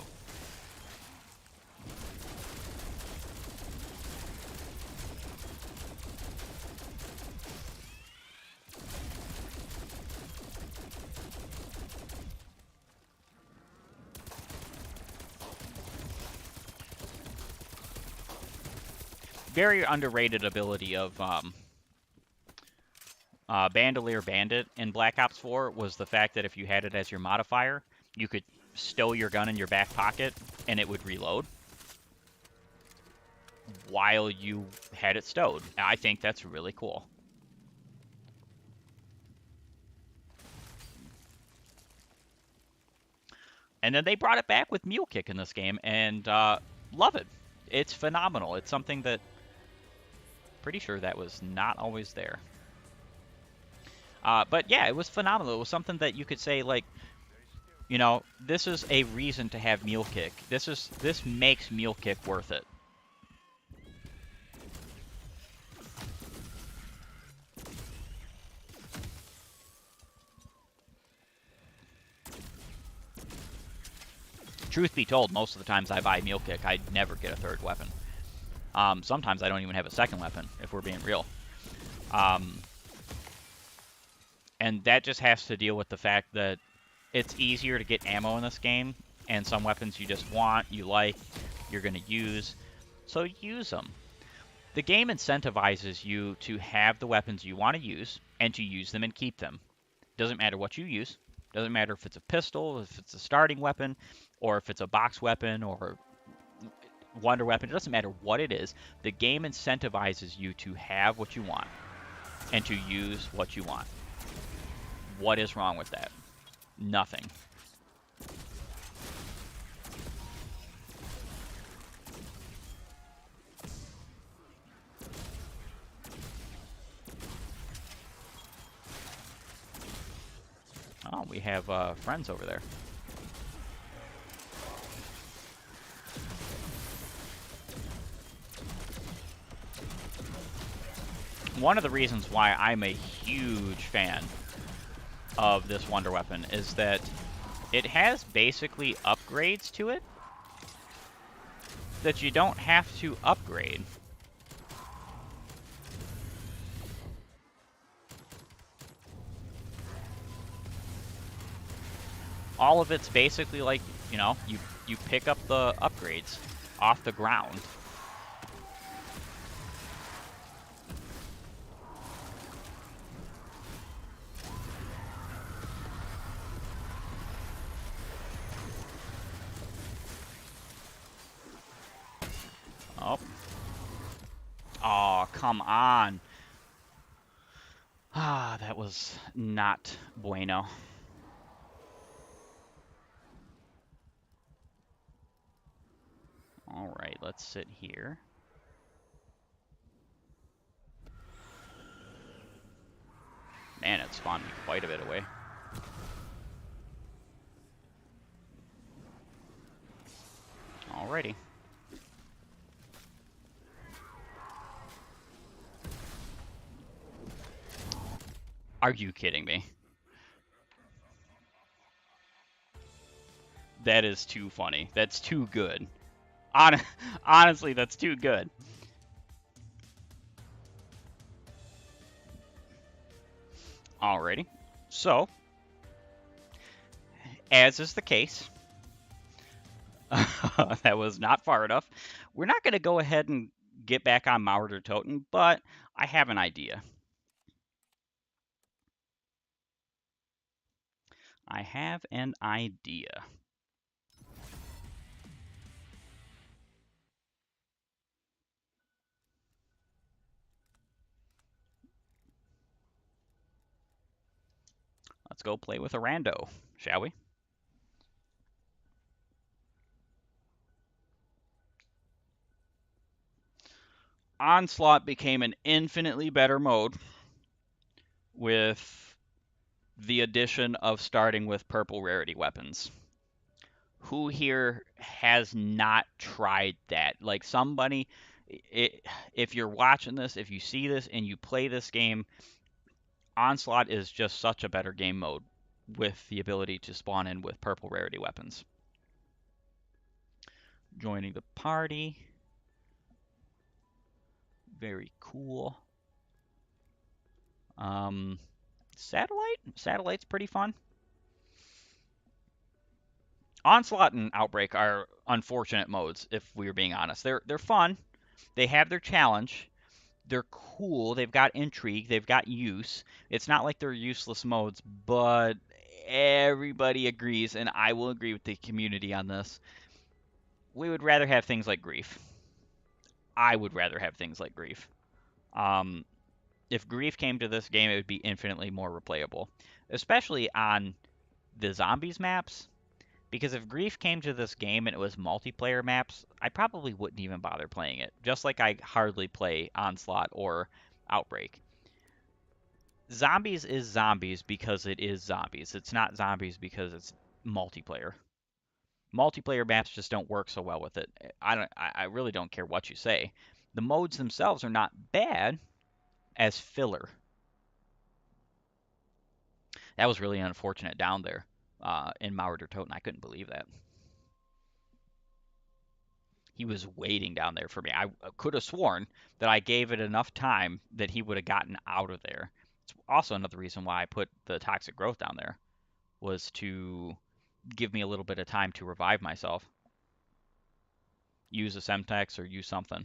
Very underrated ability of Bandolier Bandit in Black Ops 4 was the fact that if you had it as your modifier, you could stow your gun in your back pocket and it would reload while you had it stowed. I think that's really cool. And then they brought it back with Mule Kick in this game, and love it. It's phenomenal. It's something that, pretty sure that was not always there. But yeah, it was phenomenal. It was something that you could say, like, this is a reason to have Mule Kick. This makes Mule Kick worth it. Truth be told, most of the times I buy Mule Kick, I never get a third weapon. Sometimes I don't even have a second weapon, if we're being real. And that just has to deal with the fact that it's easier to get ammo in this game, and some weapons you just want, you like, you're going to use, so use them. The game incentivizes you to have the weapons you want to use, and to use them and keep them. Doesn't matter what you use. Doesn't matter if it's a pistol, if it's a starting weapon, or if it's a box weapon, or wonder weapon. It doesn't matter what it is. The game incentivizes you to have what you want, and to use what you want. What is wrong with that? Nothing. Oh, we have friends over there. One of the reasons why I'm a huge fan of this wonder weapon is that it has basically upgrades to it that you don't have to upgrade. All of it's basically like, you pick up the upgrades off the ground. Oh, come on. Ah, that was not bueno. All right, let's sit here. Man, it spawned me quite a bit away. Alrighty. Are you kidding me? That is too funny. That's too good. Hon Honestly, that's too good. Alrighty. So, as is the case, that was not far enough. We're not going to go ahead and get back on Mauer Toten, but I have an idea. I have an idea. Let's go play with a rando, shall we? Onslaught became an infinitely better mode with the addition of starting with purple rarity weapons. Who here has not tried that? Like somebody, if you're watching this, if you see this and you play this game, Onslaught is just such a better game mode with the ability to spawn in with purple rarity weapons. Joining the party. Very cool. Satellite's pretty fun. Onslaught and Outbreak are unfortunate modes, if we're being honest. They're fun. They have their challenge. They're cool. They've got intrigue. They've got use. It's not like they're useless modes, but everybody agrees, and I will agree with the community on this. We would rather have things like grief. I would rather have things like grief. Um, if grief came to this game, it would be infinitely more replayable, especially on the zombies maps. Because if grief came to this game and it was multiplayer maps, I probably wouldn't even bother playing it. Just like I hardly play Onslaught or Outbreak. Zombies is zombies because it is zombies. It's not zombies because it's multiplayer. Multiplayer maps just don't work so well with it. I really don't care what you say. The modes themselves are not bad as filler. That was really unfortunate down there in Mauer der Toten. I couldn't believe that. He was waiting down there for me. I could have sworn that I gave it enough time that he would have gotten out of there. It's also another reason why I put the toxic growth down there was to give me a little bit of time to revive myself. Use a Semtex or use something.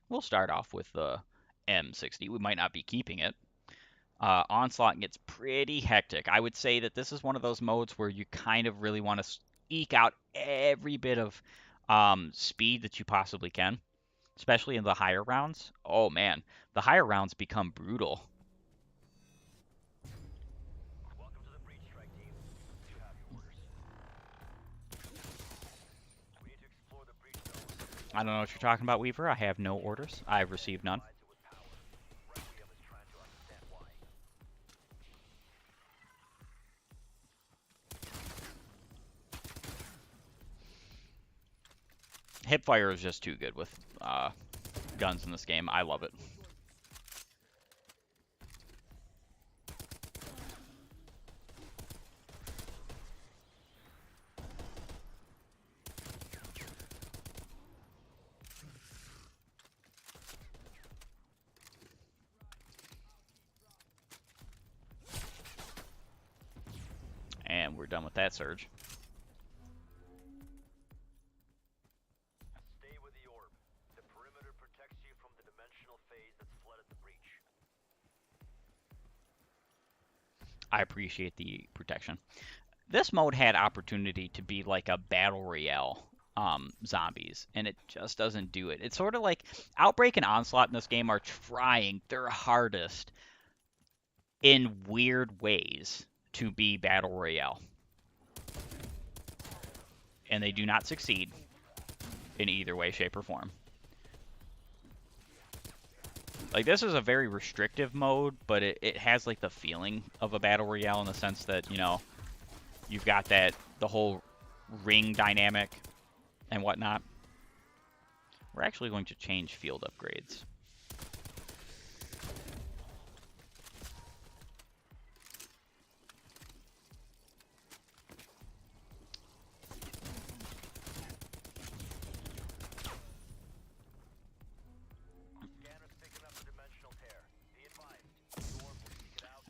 We'll start off with the M60. We might not be keeping it. Onslaught gets pretty hectic. I would say that this is one of those modes where you kind of really want to eke out every bit of speed that you possibly can, especially in the higher rounds. Oh man, the higher rounds become brutal. I don't know what you're talking about, Weaver. I have no orders. I've received none. Hipfire is just too good with guns in this game. I love it. And we're done with that surge. Stay with the orb. The perimeter protects you from the dimensional phase that's flooded the breach. I appreciate the protection. this mode had opportunity to be like a battle royale zombies, and it just doesn't do it. It's sort of like Outbreak and Onslaught in this game are trying their hardest in weird ways to be battle royale, and they do not succeed in either way, shape, or form. Like, this is a very restrictive mode, but it has like the feeling of a battle royale in the sense that, you know, you've got the whole ring dynamic and whatnot. We're actually going to change field upgrades.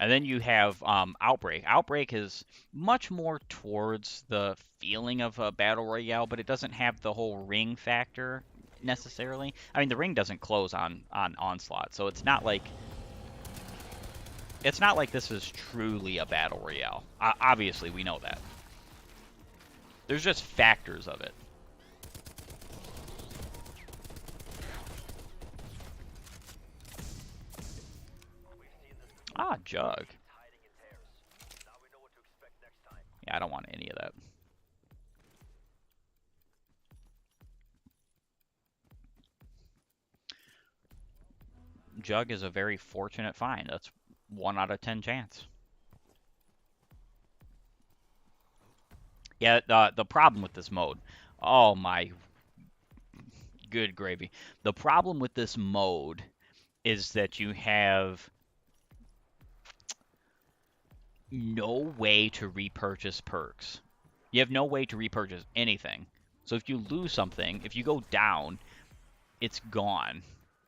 And then you have Outbreak. Outbreak is much more towards the feeling of a battle royale, but it doesn't have the whole ring factor necessarily. I mean, the ring doesn't close on Onslaught, so it's not like this is truly a battle royale. Obviously, we know that. There's just factors of it. Ah, Jug. Yeah, I don't want any of that. Jug is a very fortunate find. That's 1 out of 10 chance. Yeah, the problem with this mode. Oh my good gravy. The problem with this mode is that you have no way to repurchase perks. You have no way to repurchase anything. So if you lose something, if you go down, it's gone.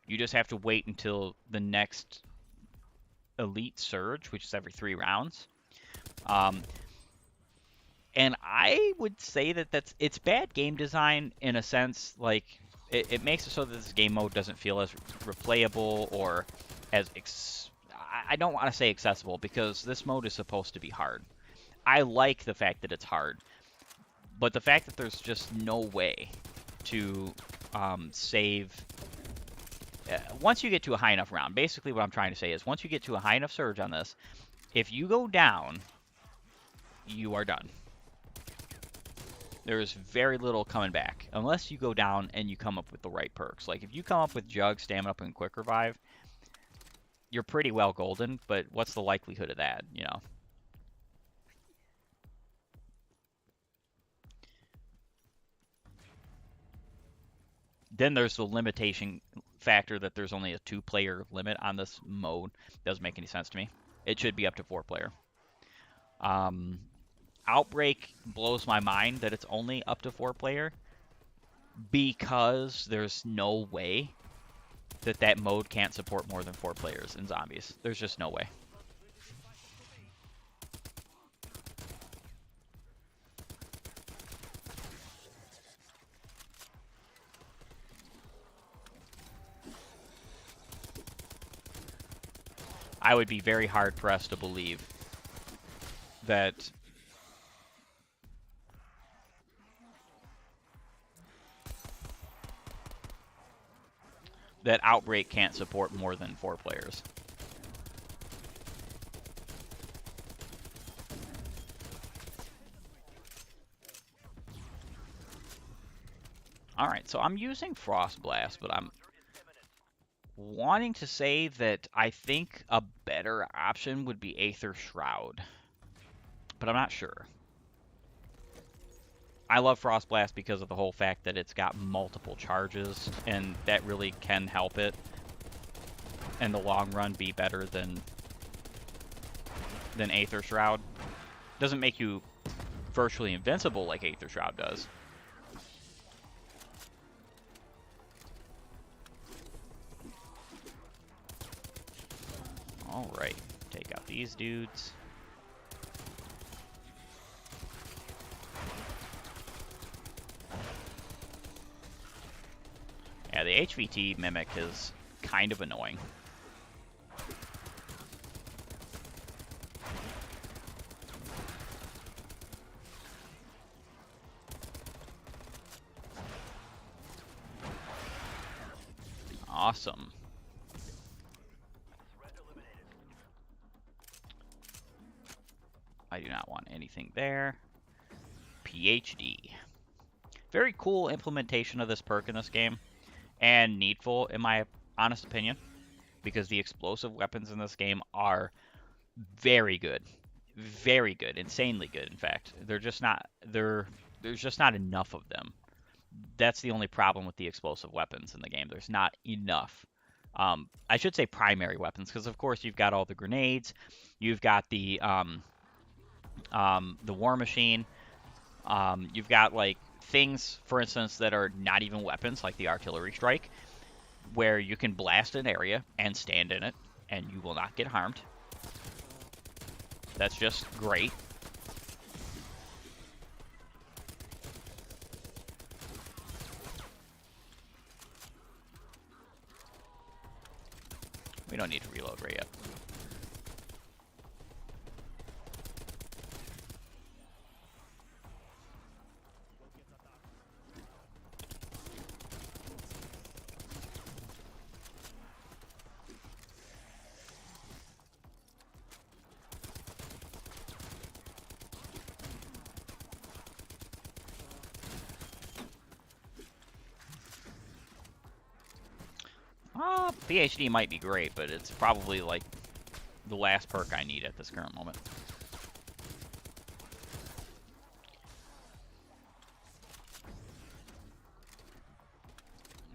You just have to wait until the next Elite Surge, which is every 3 rounds. And I would say that it's bad game design in a sense. Like, it makes it so that this game mode doesn't feel as replayable or as I don't want to say accessible, because this mode is supposed to be hard. I like the fact that it's hard, but the fact that there's just no way to save. Once you get to a high enough round, basically what I'm trying to say is, once you get to a high enough surge on this, if you go down, you are done. There is very little coming back, unless you go down and you come up with the right perks. Like, if you come up with Jug, Stamina Up, and Quick Revive, you're pretty well golden, but what's the likelihood of that, you know? Then there's the limitation factor that there's only a 2-player limit on this mode. Doesn't make any sense to me. It should be up to 4-player. Outbreak blows my mind that it's only up to 4-player, because there's no way that mode can't support more than 4 players in zombies. There's just no way. I would be very hard pressed to believe that Outbreak can't support more than 4 players. Alright, so I'm using Frost Blast, but I'm wanting to say that I think a better option would be Aether Shroud, but I'm not sure. I love Frost Blast because of the whole fact that it's got multiple charges, and that really can help it in the long run be better than Aether Shroud. Doesn't make you virtually invincible like Aether Shroud does. Alright, take out these dudes. Yeah, the HVT Mimic is kind of annoying. Awesome. I do not want anything there. PhD. Very cool implementation of this perk in this game, and needful in my honest opinion, because the explosive weapons in this game are very good. Very good, insanely good, in fact. There's just not enough of them. That's the only problem with the explosive weapons in the game. There's not enough. I should say primary weapons, because of course you've got all the grenades, you've got the war machine, you've got like things, for instance, that are not even weapons, like the artillery strike, where you can blast an area and stand in it, and you will not get harmed. That's just great. We don't need to reload right yet. PhD might be great, but it's probably like the last perk I need at this current moment.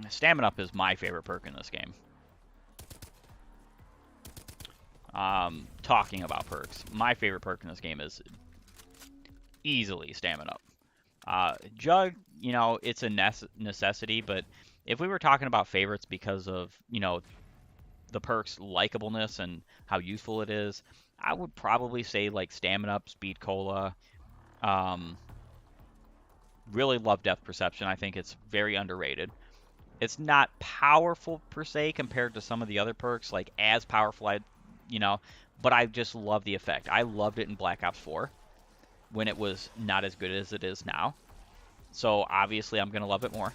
Stamina Up is my favorite perk in this game. Talking about perks, my favorite perk in this game is easily Stamina Up. Jug, you know, it's a necessity, but if we were talking about favorites because of, you know, the perk's likableness and how useful it is, I would probably say like Stamina Up, Speed Cola. Really love Depth Perception. I think it's very underrated. It's not powerful per se compared to some of the other perks, like as powerful, you know, but I just love the effect. I loved it in Black Ops 4 when it was not as good as it is now. So obviously I'm going to love it more.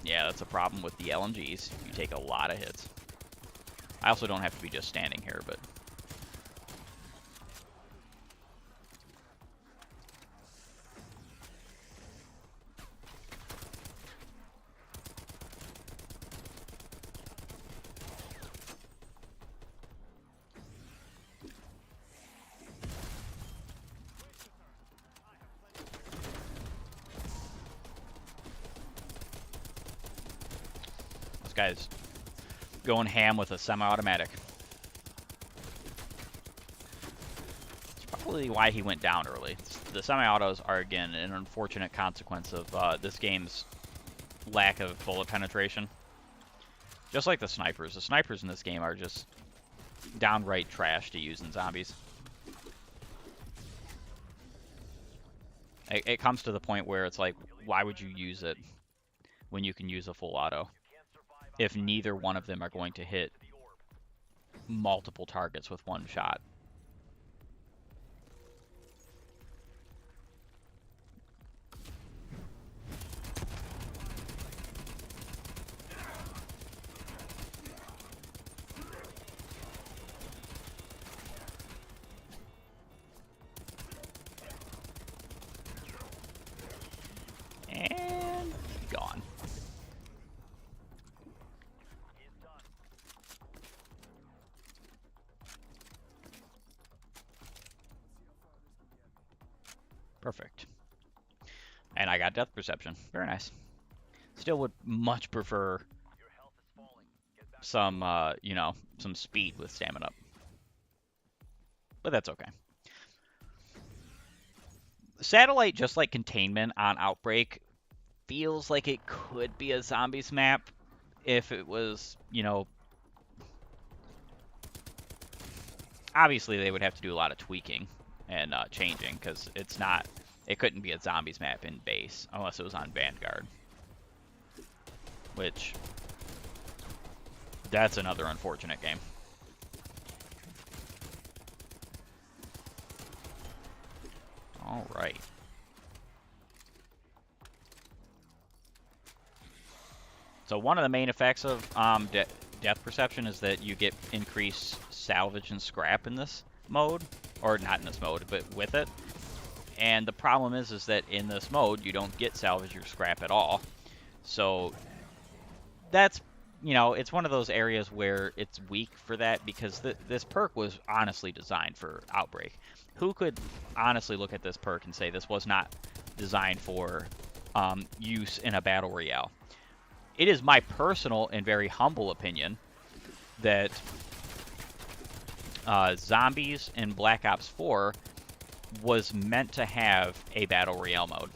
Yeah, that's a problem with the LMGs. You take a lot of hits. I also don't have to be just standing here, but... This guy's going ham with a semi-automatic. That's probably why he went down early. The semi-autos are, again, an unfortunate consequence of this game's lack of bullet penetration. Just like the snipers. The snipers in this game are just downright trash to use in zombies. It comes to the point where it's like, why would you use it when you can use a full auto if neither one of them are going to hit multiple targets with one shot? And gone. Perfect. And I got Depth Perception. Very nice. Still would much prefer some, you know, some speed with Stamina Up. But that's okay. Satellite, just like Containment on Outbreak, feels like it could be a zombies map if it was, you know... Obviously, they would have to do a lot of tweaking and changing, because it's not... It couldn't be a zombies map in base, unless it was on Vanguard. Which... That's another unfortunate game. Alright. So one of the main effects of depth perception is that you get increased salvage and scrap in this mode, or not in this mode, but with it. And the problem is that in this mode you don't get salvage or scrap at all. So that's, you know, it's one of those areas where it's weak for that, because this perk was honestly designed for Outbreak. Who could honestly look at this perk and say this was not designed for use in a battle royale? It is my personal and very humble opinion that Zombies in Black Ops 4 was meant to have a battle royale mode.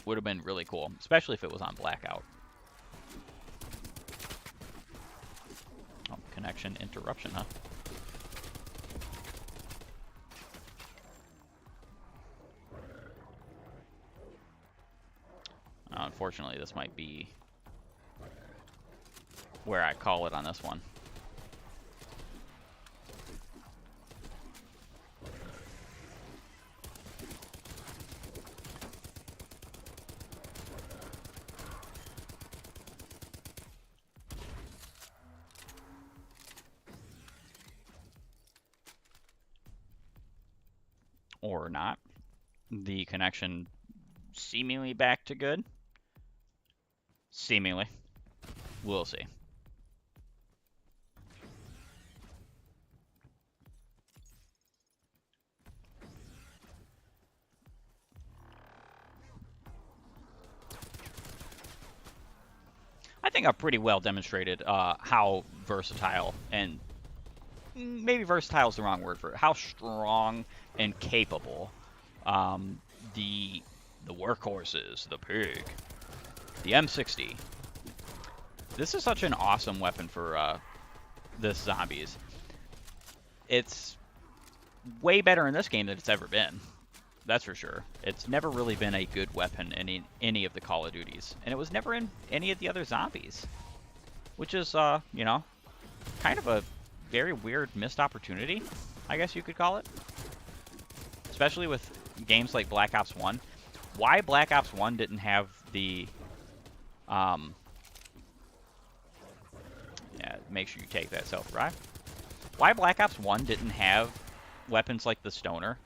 Would have been really cool, especially if it was on Blackout. Oh, connection interruption, huh? Unfortunately, this might be where I call it on this one. Or not. The connection seemingly back to good. Seemingly. We'll see. I think I've pretty well demonstrated how versatile, and maybe versatile is the wrong word for it, how strong and capable the workhorse is, the Pig, the M60. This is such an awesome weapon for this zombies. It's way better in this game than it's ever been. That's for sure. It's never really been a good weapon in any of the Call of Duties, and it was never in any of the other zombies, which is, you know, kind of a very weird missed opportunity, I guess you could call it. Especially with games like Black Ops 1. Why Black Ops 1 didn't have the, yeah, make sure you take that self-revive. Why Black Ops 1 didn't have weapons like the Stoner,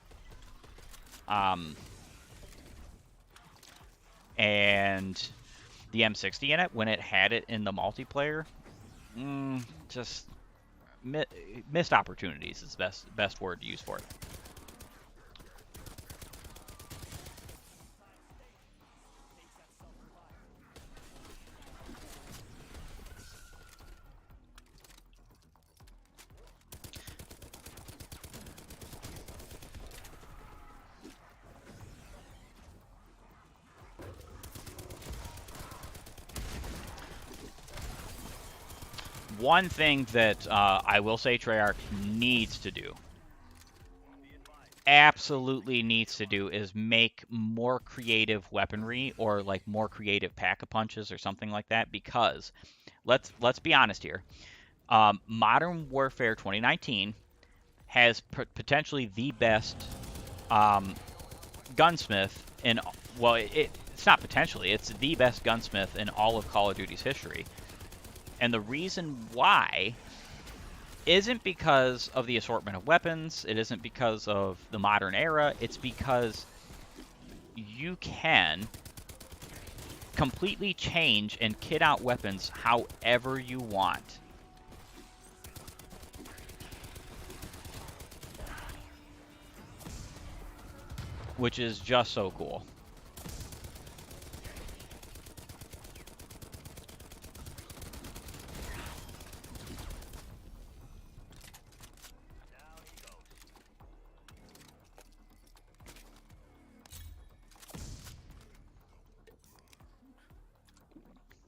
and the M60 in it when it had it in the multiplayer, just missed opportunities is the best word to use for it. One thing that I will say Treyarch needs to do, absolutely needs to do, is make more creative weaponry, or like more creative pack-a-punches or something like that, because let's be honest here. Modern Warfare 2019 has potentially the best gunsmith in, well, it's not potentially, it's the best gunsmith in all of Call of Duty's history. And the reason why isn't because of the assortment of weapons, it isn't because of the modern era, it's because you can completely change and kit out weapons however you want. Which is just so cool.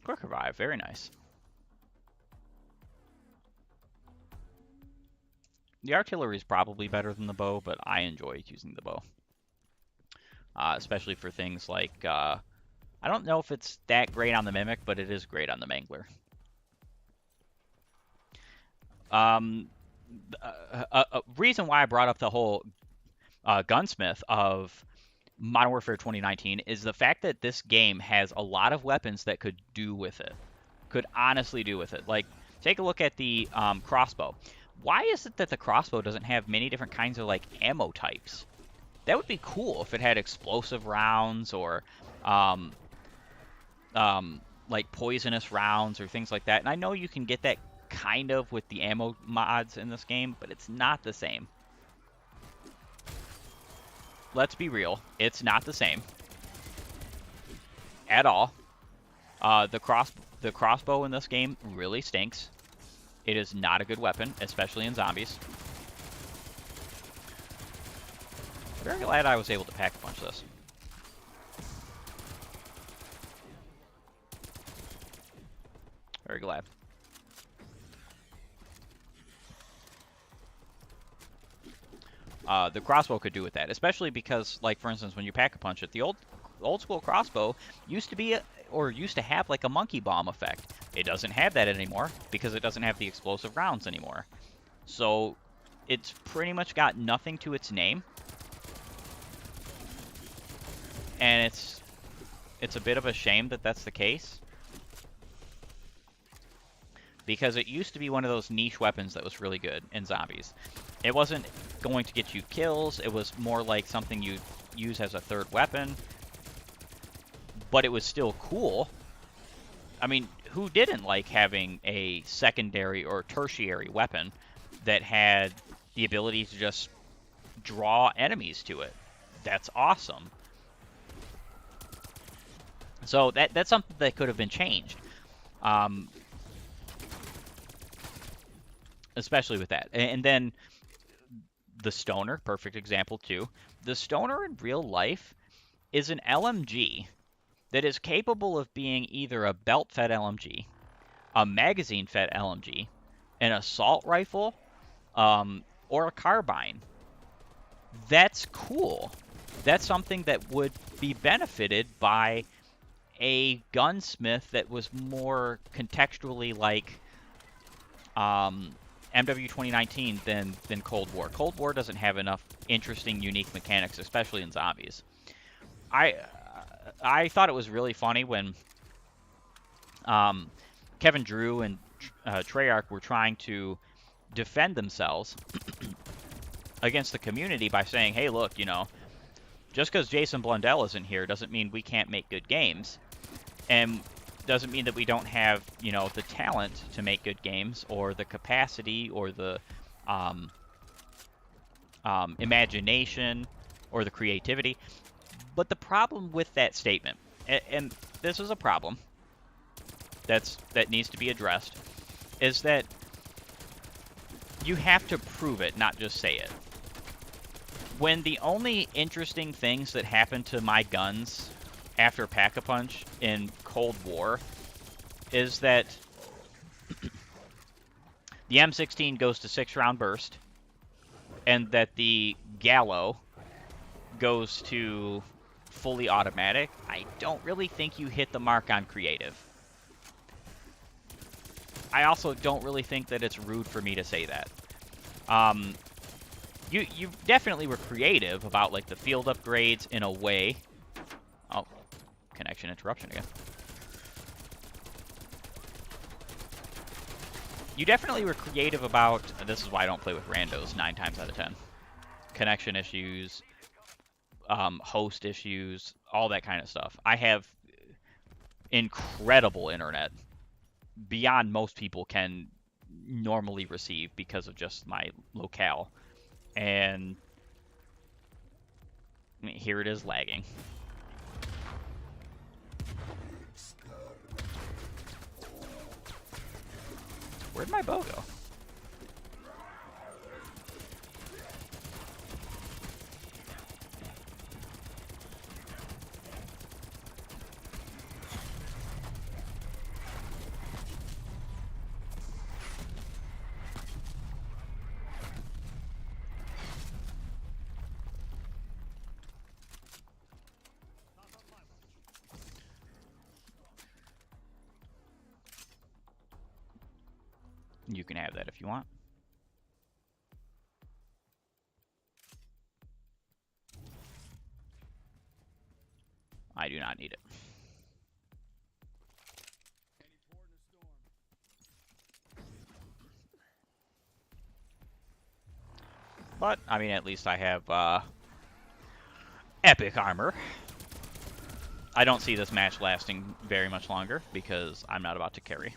Quick revive, very nice. The artillery is probably better than the bow, but I enjoy using the bow. Especially for things like, I don't know if it's that great on the Mimic, but it is great on the Mangler. A reason why I brought up the whole gunsmith of Modern Warfare 2019 is the fact that this game has a lot of weapons that could do with it. Could honestly do with it. Like, take a look at the crossbow. Why is it that the crossbow doesn't have many different kinds of like ammo types? That would be cool if it had explosive rounds or um, like poisonous rounds or things like that. And I know you can get that kind of with the ammo mods in this game, but it's not the same. Let's be real, it's not the same at all. The crossbow in this game really stinks. It is not a good weapon, especially in zombies. Very glad I was able to pack a punch this. Very glad. The crossbow could do with that, especially because, like, for instance, when you pack a punch it, the old school crossbow used to be used to have like a monkey bomb effect. It doesn't have that anymore because it doesn't have the explosive rounds anymore. So it's pretty much got nothing to its name, and it's a bit of a shame that that's the case, because it used to be one of those niche weapons that was really good in zombies. It wasn't going to get you kills, it was more like something you'd use as a third weapon, but it was still cool. I mean, who didn't like having a secondary or tertiary weapon that had the ability to just draw enemies to it? That's awesome. So that's something that could have been changed. Especially with that. And then the Stoner, perfect example too. The Stoner in real life is an LMG that is capable of being either a belt-fed LMG, a magazine-fed LMG, an assault rifle, or a carbine. That's cool. That's something that would be benefited by a gunsmith that was more contextually like MW 2019 than Cold War. Cold War doesn't have enough interesting, unique mechanics, especially in zombies. I thought it was really funny when Kevin Drew and Treyarch were trying to defend themselves against the community by saying, hey, look, you know, just because Jason Blundell isn't here doesn't mean we can't make good games. And doesn't mean that we don't have, you know, the talent to make good games, or the capacity, or the imagination, or the creativity. But the problem with that statement, and this is a problem that needs to be addressed, is that you have to prove it, not just say it. When the only interesting things that happen to my guns after Pack-a-Punch in Cold War is that the M16 goes to 6-round burst, and that the Gallo goes to fully automatic. I don't really think you hit the mark on creative. I also don't really think that it's rude for me to say that. You definitely were creative about like the field upgrades in a way. Oh, connection interruption again. You definitely were creative about, this is why I don't play with randos 9 times out of 10. Connection issues, host issues, all that kind of stuff. I have incredible internet, beyond most people can normally receive because of just my locale. And here it is lagging. Where'd my bow go? You can have that if you want. But, I mean, at least I have epic armor. I don't see this match lasting very much longer because I'm not about to carry.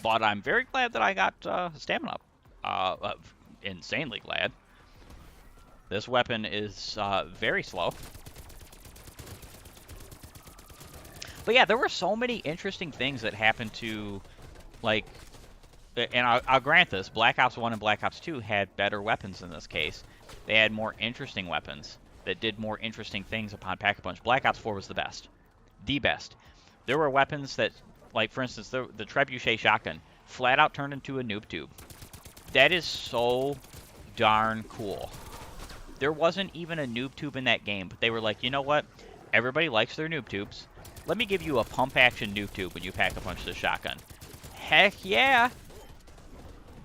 But I'm very glad that I got stamina up. Insanely glad. This weapon is very slow. But yeah, there were so many interesting things that happened to, like, and I'll grant this, Black Ops 1 and Black Ops 2 had better weapons in this case. They had more interesting weapons that did more interesting things upon Pack-a-Punch. Black Ops 4 was the best. The best. There were weapons that, like, for instance, the Trebuchet shotgun flat out turned into a noob tube. That is so darn cool. There wasn't even a noob tube in that game, but they were like, you know what? Everybody likes their noob tubes. Let me give you a pump action noob tube when you Pack-a-Punch this shotgun. Heck yeah!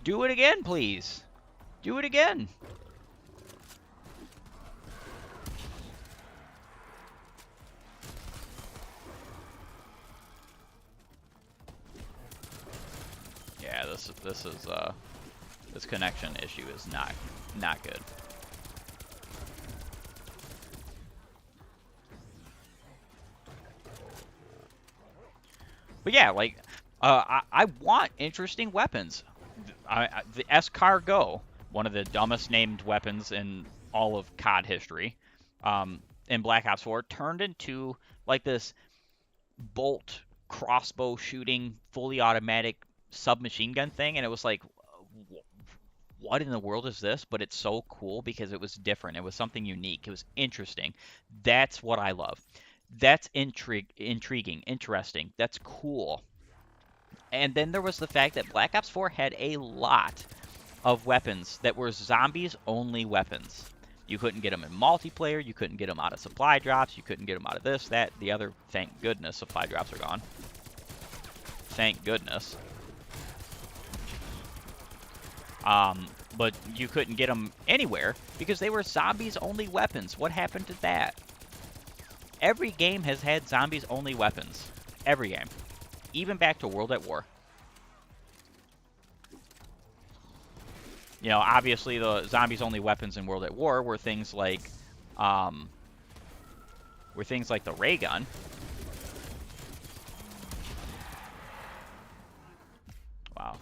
Do it again, please. Do it again. Yeah, this connection issue is not good. But yeah, like, I want interesting weapons. The Escargot, one of the dumbest named weapons in all of COD history, in Black Ops 4, turned into like this bolt crossbow shooting, fully automatic submachine gun thing, and it was like, what in the world is this? But it's so cool because it was different. It was something unique. It was interesting. That's what I love. That's intriguing, interesting. That's cool. And then there was the fact that Black Ops 4 had a lot of weapons that were zombies only weapons. You couldn't get them in multiplayer, you couldn't get them out of supply drops, you couldn't get them out of this, that, the other. Thank goodness supply drops are gone. Thank goodness. But you couldn't get them anywhere because they were zombies only weapons. What happened to that? Every game has had zombies only weapons. Every game. Even back to World at War. You know, obviously the zombies only weapons in World at War were things like the ray gun. Wow.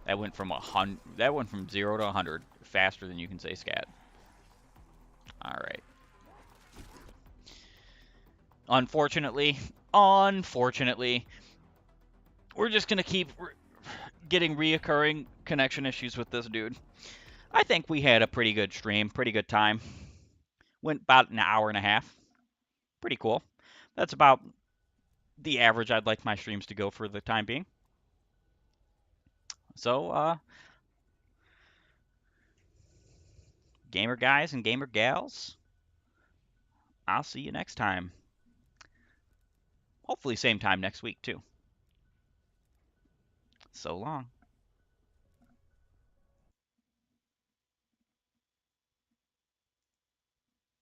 That went from 0 to 100 faster than you can say scat. All right. Unfortunately, we're just gonna keep getting reoccurring connection issues with this dude. I think we had a pretty good stream, pretty good time. Went about an hour and a half. Pretty cool. That's about the average I'd like my streams to go for the time being. So, gamer guys and gamer gals, I'll see you next time. Hopefully same time next week, too. So long.